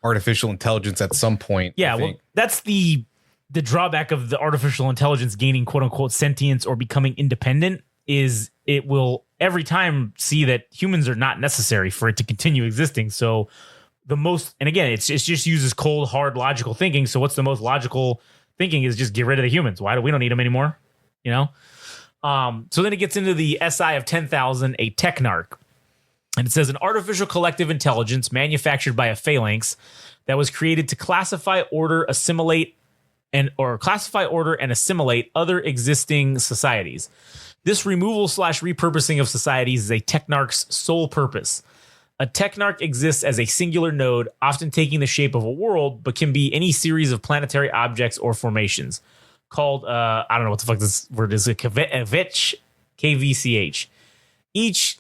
artificial intelligence at some point. Yeah, well, that's the drawback of the artificial intelligence gaining quote unquote sentience or becoming independent is it will every time see that humans are not necessary for it to continue existing. So and again, it just uses cold, hard, logical thinking. So what's the most logical thinking is just get rid of the humans. Why do we don't need them anymore? So then it gets into the SI of 10,000, a technarch. And it says an artificial collective intelligence manufactured by a phalanx that was created to classify, order, assimilate, and assimilate other existing societies. This removal / repurposing of societies is a technarch's sole purpose. A technarch exists as a singular node, often taking the shape of a world, but can be any series of planetary objects or formations. Called, I don't know what the fuck this word is, a KVCH. Each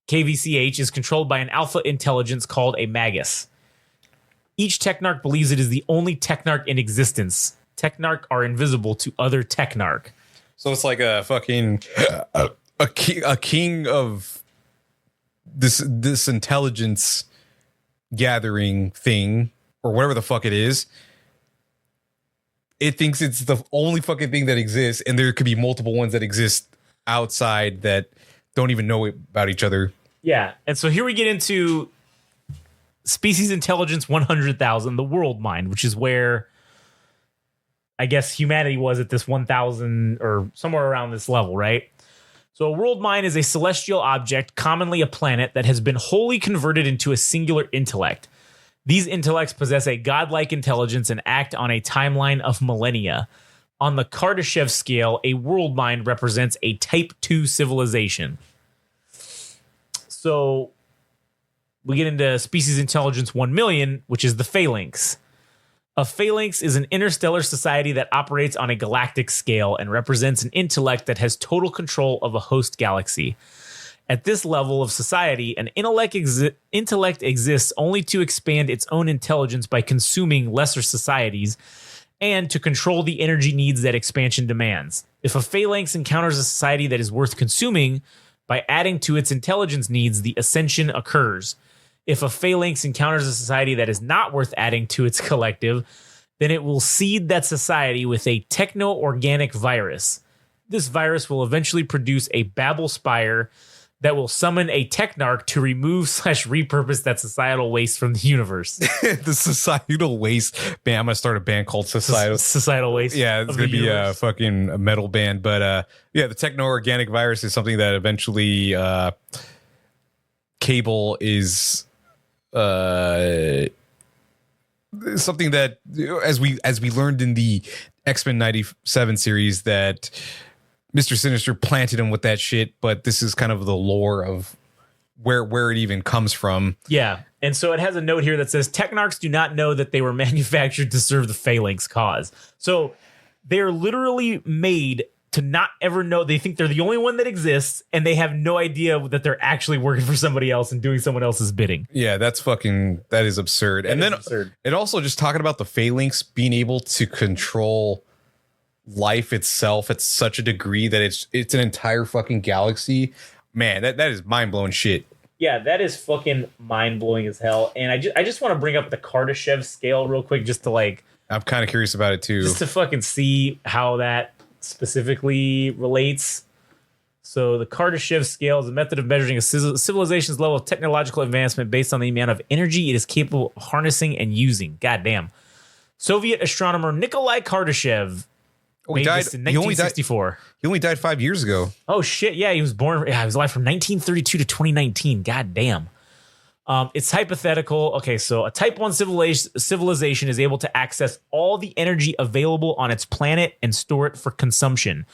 KVCH is controlled by an alpha intelligence called a Magus. Each technarch believes it is the only technarch in existence. Technarch are invisible to other technarch. So it's like a fucking a king of this intelligence gathering thing or whatever the fuck it is. It thinks it's the only fucking thing that exists, and there could be multiple ones that exist outside that don't even know about each other. Yeah, and so here we get into species intelligence 100,000, the world mind, which is where I guess humanity was at this 1,000 or somewhere around this level, right? So a world mind is a celestial object, commonly a planet, that has been wholly converted into a singular intellect. These intellects possess a godlike intelligence and act on a timeline of millennia. On the Kardashev scale, a world mind represents a Type 2 civilization. So we get into species intelligence 1 million, which is the phalanx. A phalanx is an interstellar society that operates on a galactic scale and represents an intellect that has total control of a host galaxy. At this level of society, an intellect exists only to expand its own intelligence by consuming lesser societies and to control the energy needs that expansion demands. If a phalanx encounters a society that is worth consuming, by adding to its intelligence needs, the ascension occurs. If a phalanx encounters a society that is not worth adding to its collective, then it will seed that society with a techno-organic virus. This virus will eventually produce a Babel spire that will summon a technarch to remove / repurpose that societal waste from the universe. The societal waste band. I'm gonna start a band called Societal Waste. Yeah, it's gonna be a fucking metal band. But yeah, the techno-organic virus is something that eventually Cable is something that as we learned in the X-Men 97 series that Mr. Sinister planted him with that shit, but this is kind of the lore of where it even comes from. Yeah. And so it has a note here that says technarchs do not know that they were manufactured to serve the phalanx cause. So they're literally made to not ever know. They think they're the only one that exists, and they have no idea that they're actually working for somebody else and doing someone else's bidding. Yeah, that is absurd. It also just talking about the phalanx being able to control life itself at such a degree that it's an entire fucking galaxy. Man, that is mind-blowing shit. Yeah, that is fucking mind-blowing as hell. And I just want to bring up the Kardashev scale real quick just to I'm kind of curious about it too. Just to fucking see how that specifically relates. So the Kardashev scale is a method of measuring a civilization's level of technological advancement based on the amount of energy it is capable of harnessing and using. Goddamn. Soviet astronomer Nikolai Kardashev he died in 1964. He only died 5 years ago. Oh shit! Yeah, he was born. Yeah, he was alive from 1932 to 2019. God damn. It's hypothetical. Okay, so a Type 1 civilization is able to access all the energy available on its planet and store it for consumption.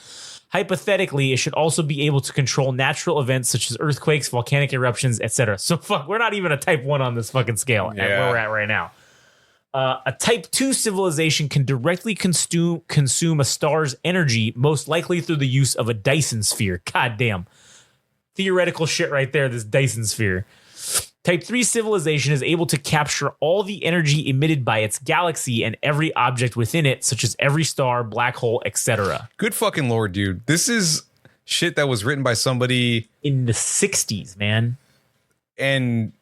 Hypothetically, it should also be able to control natural events such as earthquakes, volcanic eruptions, etc. So fuck, we're not even a Type 1 on this fucking scale at where we're at right now. A Type 2 civilization can directly consume a star's energy, most likely through the use of a Dyson sphere. God damn. Theoretical shit right there, this Dyson sphere. Type 3 civilization is able to capture all the energy emitted by its galaxy and every object within it, such as every star, black hole, etc. Good fucking lord, dude. This is shit that was written by somebody in the 60s, man. And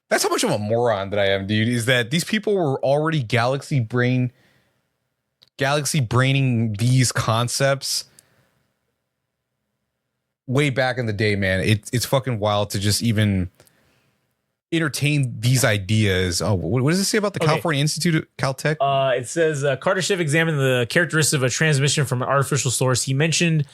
that's how much of a moron that I am, dude, is that these people were already galaxy braining these concepts way back in the day, man. It's fucking wild to just even entertain these ideas. Oh, what does it say about the California Institute of Caltech? It says Carter Schiff examined the characteristics of a transmission from an artificial source. He mentioned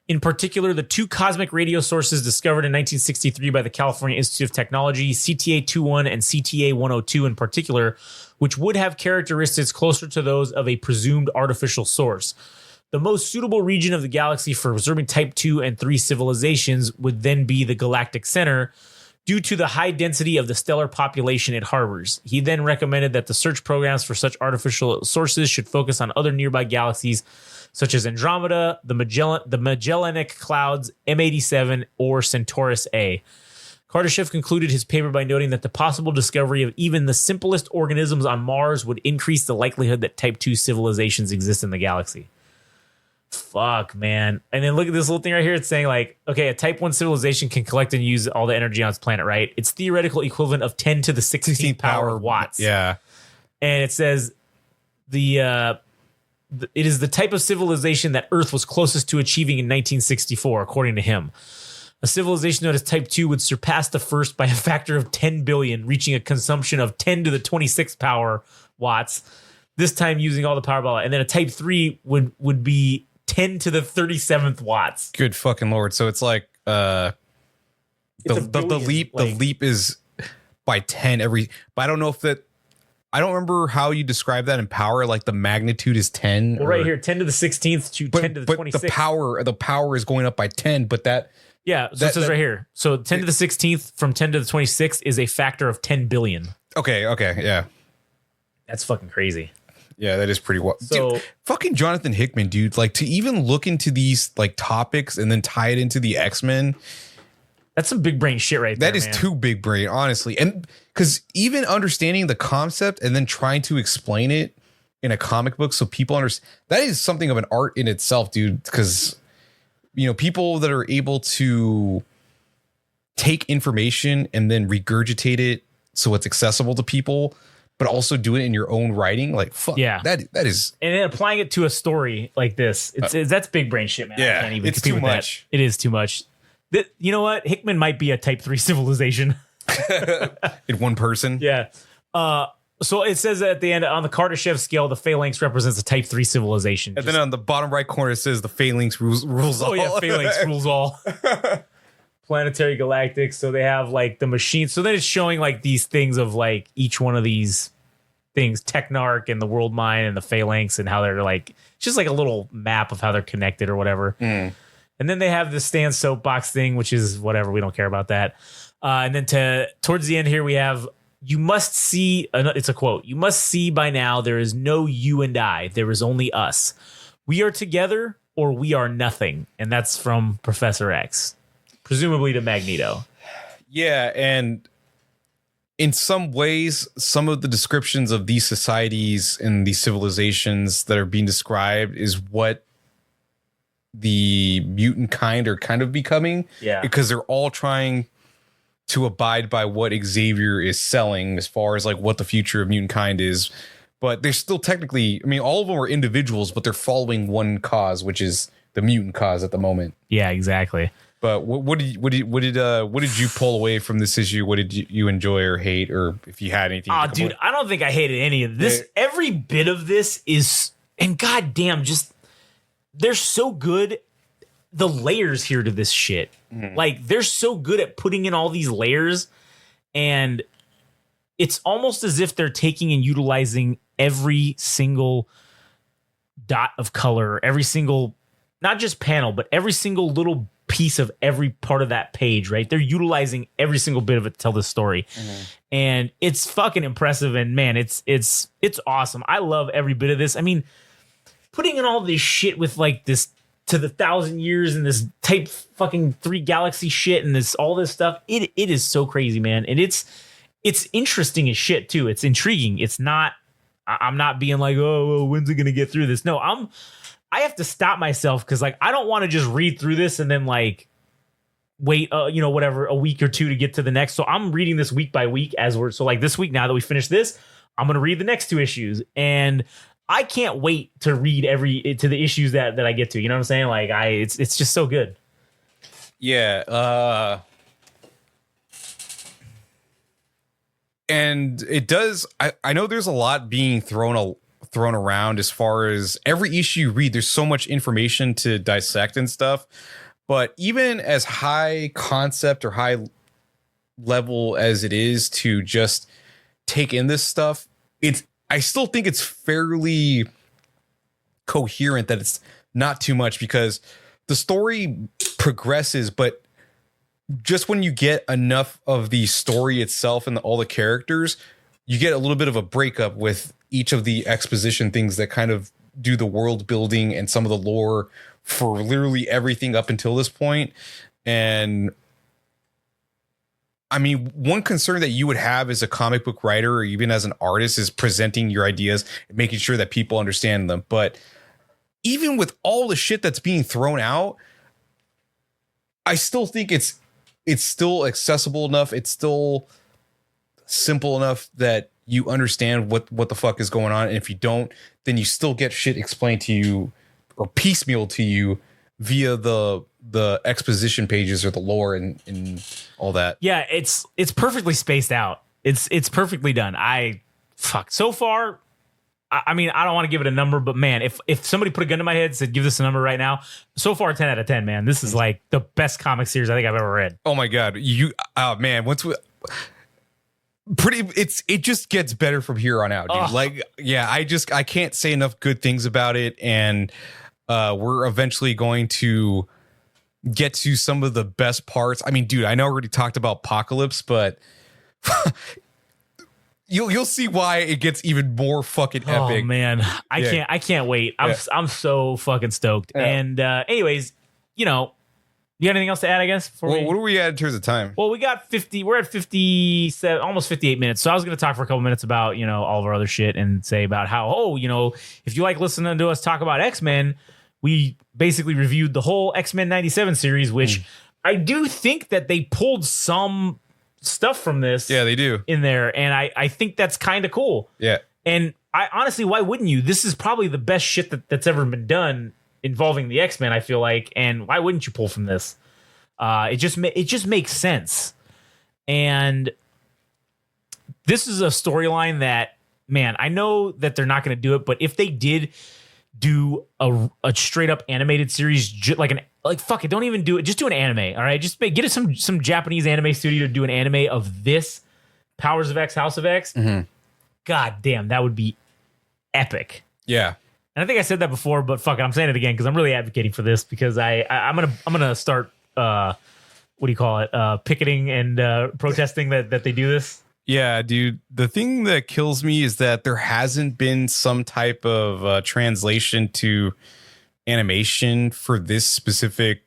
in particular the two cosmic radio sources discovered in 1963 by the California Institute of Technology, CTA-21 and CTA-102 in particular, which would have characteristics closer to those of a presumed artificial source. The most suitable region of the galaxy for observing Type 2 and 3 civilizations would then be the galactic center, due to the high density of the stellar population it harbors. He then recommended that the search programs for such artificial sources should focus on other nearby galaxies, such as Andromeda, the Magellanic Clouds, M87, or Centaurus A. Carter Schiff concluded his paper by noting that the possible discovery of even the simplest organisms on Mars would increase the likelihood that Type 2 civilizations exist in the galaxy. Fuck, man. And then look at this little thing right here. It's saying like, okay, a Type 1 civilization can collect and use all the energy on its planet, right? Its theoretical equivalent of 10 to the 16th power watts. Yeah. And it says it is the type of civilization that Earth was closest to achieving in 1964, according to him. A civilization known as Type 2 would surpass the first by a factor of 10 billion, reaching a consumption of 10 to the 26th power watts, this time using all the power ball. And then a Type 3 would be 10 to the 37th watts. Good fucking lord. So it's like the leap is by 10 every, but I don't know if that, I don't remember how you describe that in power, like the magnitude is 10. Well, right here, 10 to the 16th to 10 to the 26th. But the power is going up by 10, but that, yeah, so it says right here. So 10 to the 16th from 10 to the 26th is a factor of 10 billion. Okay, yeah. That's fucking crazy. Yeah, that is pretty wild. So dude, fucking Jonathan Hickman, dude, like to even look into these like topics and then tie it into the X-Men. That's some big brain shit right there. That is man. Too big brain, honestly. And because even understanding the concept and then trying to explain it in a comic book so people understand, that is something of an art in itself, dude. Because, you know, people that are able to take information and then regurgitate it so it's accessible to people, but also do it in your own writing, like fuck. Yeah, that is, and then applying it to a story like this, that's big brain shit, man. Yeah, I can't even it's too much. That. It is too much. You know what? Hickman might be a Type 3 civilization in one person. Yeah. So it says at the end on the Carter Schiff scale, the Phalanx represents a Type 3 civilization. And then on the bottom right corner it says the Phalanx rules all. Oh yeah, Phalanx rules all. Planetary Galactic. So they have like the machines. So then it's showing like these things of like each one of these things, Technarch and the World Mine and the Phalanx, and how they're like, it's just like a little map of how they're connected or whatever. And then they have the Stan soapbox thing, which is whatever. We don't care about that. And then towards the end here, we have, you must see, it's a quote, you must see by now there is no you and I. There is only us. We are together or we are nothing. And that's from Professor X. Presumably to Magneto. Yeah, and in some ways, some of the descriptions of these societies and these civilizations that are being described is what the mutant kind are kind of becoming. Yeah. Because they're all trying to abide by what Xavier is selling as far as like what the future of mutant kind is. But they're still technically, I mean, all of them are individuals, but they're following one cause, which is the mutant cause at the moment. Yeah, exactly. But what did you pull away from this issue? What did you enjoy or hate, or if you had anything? Oh, dude, I don't think I hated any of this. Yeah. Every bit of this is, and goddamn, just they're so good. The layers here to this shit, like they're so good at putting in all these layers, and it's almost as if they're taking and utilizing every single dot of color, every single, not just panel, but every single little piece of every part of that page, right? They're utilizing every single bit of it to tell this story. And it's fucking impressive. And man, it's awesome. I love every bit of this. I mean, putting in all this shit with like this to the 1,000 years and this type fucking 3 galaxy shit and this, all this stuff. It is so crazy, man. And it's interesting as shit too. It's intriguing. It's not, I'm not being like, oh, well, when's it going to get through this? No, I have to stop myself. Cause like, I don't want to just read through this and then like wait, whatever, a week or two to get to the next. So I'm reading this week by week so like this week, now that we finish this, I'm going to read the next 2 issues, and I can't wait to read to the issues that I get to, you know what I'm saying? Like it's just so good. Yeah. And it does. I know there's a lot being thrown around as far as every issue you read. There's so much information to dissect and stuff. But even as high concept or high level as it is to just take in this stuff, I still think it's fairly coherent, that it's not too much, because the story progresses, but just when you get enough of the story itself and all the characters, you get a little bit of a breakup with each of the exposition things that kind of do the world building and some of the lore for literally everything up until this point. And I mean, one concern that you would have as a comic book writer or even as an artist is presenting your ideas and making sure that people understand them. But even with all the shit that's being thrown out, I still think it's still accessible enough. It's still simple enough that you understand what the fuck is going on. And if you don't, then you still get shit explained to you or piecemeal to you via the exposition pages or the lore and all that. Yeah, it's perfectly spaced out. It's perfectly done. So far, I mean, I don't want to give it a number, but man, if somebody put a gun to my head and said, give this a number right now, so far 10 out of 10, man. This is like the best comic series I think I've ever read. Oh my God. Man, it just gets better from here on out, dude. Oh. Like, yeah, I can't say enough good things about it. And we're eventually going to get to some of the best parts. I mean, dude, I know I already talked about Apocalypse, but you'll see why it gets even more fucking epic. Oh man, I can't wait. I'm so fucking stoked. Yeah. And anyways, you got anything else to add, I guess? What are we at in terms of time? Well, we're at 57, almost 58 minutes. So I was going to talk for a couple minutes about, all of our other shit and say about how, if you like listening to us talk about X-Men, we basically reviewed the whole X-Men 97 series, which I do think that they pulled some stuff from this. Yeah, they do. In there. And I think that's kind of cool. Yeah. And I honestly, why wouldn't you? This is probably the best shit that's ever been done involving the X-Men, I feel like. And why wouldn't you pull from this? It just makes sense. And this is a storyline that, man, I know that they're not going to do it, but if they did do a straight up animated series, fuck it, don't even do it. Just do an anime. All right. Just get some Japanese anime studio to do an anime of this Powers of X, House of X. Mm-hmm. God damn, that would be epic. Yeah. And I think I said that before, but fuck it, I'm saying it again because I'm really advocating for this, because I'm gonna start picketing and protesting that they do this. Yeah, dude. The thing that kills me is that there hasn't been some type of translation to animation for this specific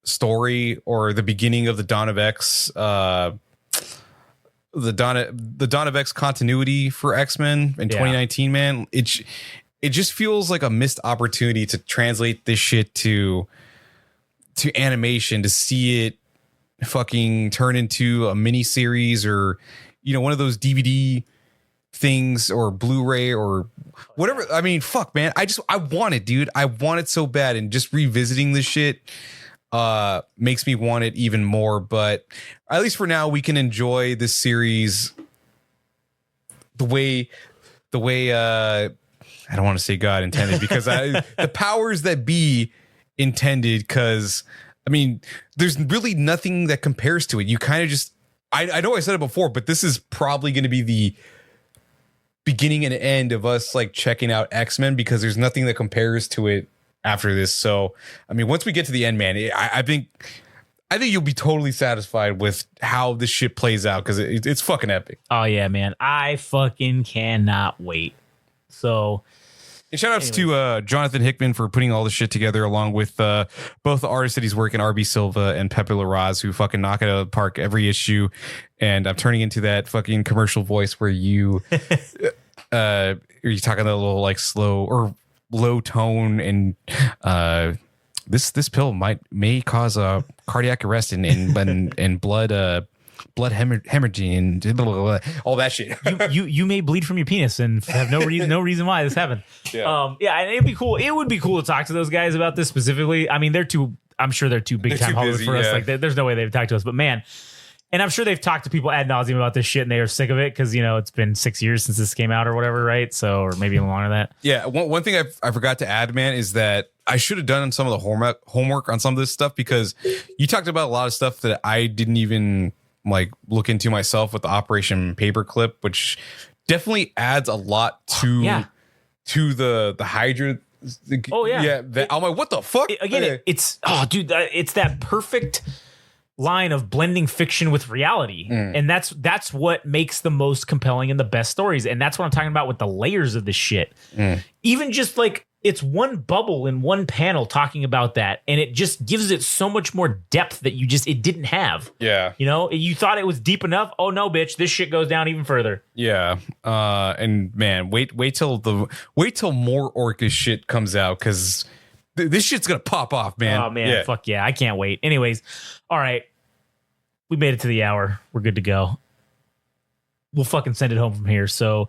story or the beginning of the Dawn of X, the Dawn of X continuity for X-Men in 2019. Man, it just feels like a missed opportunity to translate this shit to animation, to see it fucking turn into a mini series or one of those DVD things or Blu-ray or whatever. I mean, fuck, man, I want it, dude. I want it so bad, and just revisiting this shit makes me want it even more. But at least for now, we can enjoy this series the way I don't want to say God intended, because the powers that be intended, because I mean, there's really nothing that compares to it. You kind of just I know I said it before, but this is probably going to be the beginning and end of us like checking out X-Men, because there's nothing that compares to it after this. So, I mean, once we get to the end, man, I think you'll be totally satisfied with how this shit plays out, because it's fucking epic. Oh yeah, man. I fucking cannot wait. So, and shout outs to Jonathan Hickman for putting all this shit together, along with both the artists that he's working, RB Silva and Pepe Larraz, who fucking knock it out of the park every issue. And I'm turning into that fucking commercial voice where you are you talking a little like slow or low tone, and this pill may cause a cardiac arrest and blood hemorrhaging and blah, blah, blah, all that shit. you may bleed from your penis and have no reason why this happened. Yeah. And it'd be cool. It would be cool to talk to those guys about this specifically. I mean, I'm sure they're too big time Hollywood for us. Like, there's no way they've talked to us. But man, and I'm sure they've talked to people ad nauseum about this shit, and they are sick of it because it's been 6 years since this came out or whatever, right? So, or maybe longer than that. Yeah. One thing I forgot to add, man, is that I should have done some of the homework on some of this stuff, because you talked about a lot of stuff that I didn't even like look into myself with the Operation Paperclip, which definitely adds a lot to the Hydra. Oh yeah. I'm like, what the fuck? It's that perfect line of blending fiction with reality, and that's what makes the most compelling and the best stories, and that's what I'm talking about with the layers of this shit. Even just like, it's one bubble in one panel talking about that, and it just gives it so much more depth that it didn't have. Yeah. You thought it was deep enough. Oh no, bitch, this shit goes down even further. Yeah. And man, wait till more Orca shit comes out, because this shit's gonna pop off, man. Oh man, fuck yeah, I can't wait. Anyways, all right, we made it to the hour. We're good to go. We'll fucking send it home from here. So,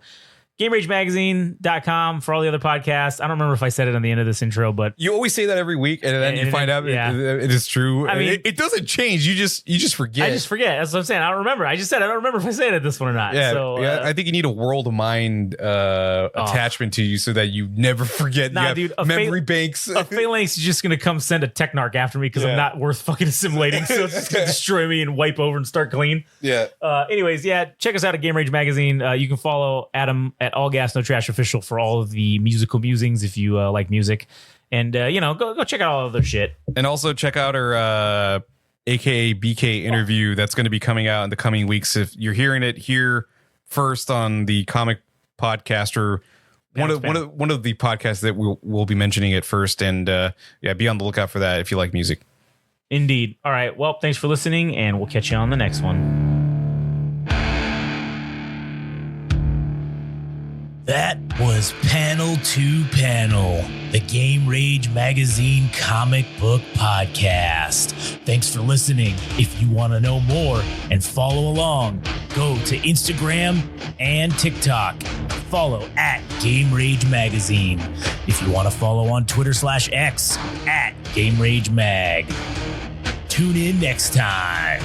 GameRageMagazine.com for all the other podcasts. I don't remember if I said it on the end of this intro, but you always say that every week, and then you find out it is true. I mean, it doesn't change. You just forget. I just forget. That's what I'm saying. I don't remember. I just said I don't remember if I said it this one or not. Yeah, so, I think you need a world mind attachment to you so that you never forget. Nah, you dude, memory banks. A phalanx is just gonna come send a Technarch after me because I'm not worth fucking assimilating. So it's just gonna destroy me and wipe over and start clean. Yeah. Anyways, check us out at Game Rage Magazine. You can follow Adam at All Gas No Trash Official for all of the musical musings if you like music, and go check out all of their shit. And also check out our AKA BK interview that's going to be coming out in the coming weeks. If you're hearing it here first on the Comic Podcaster, one of the podcasts that we'll be mentioning it first, and be on the lookout for that if you like music. Indeed. All right. Well, thanks for listening, and we'll catch you on the next one. That was Panel to Panel, the Game Rage Magazine comic book podcast. Thanks for listening. If you want to know more and follow along, go to Instagram and TikTok. Follow at Game Rage Magazine. If you want to follow on Twitter/X at Game Rage Mag. Tune in next time.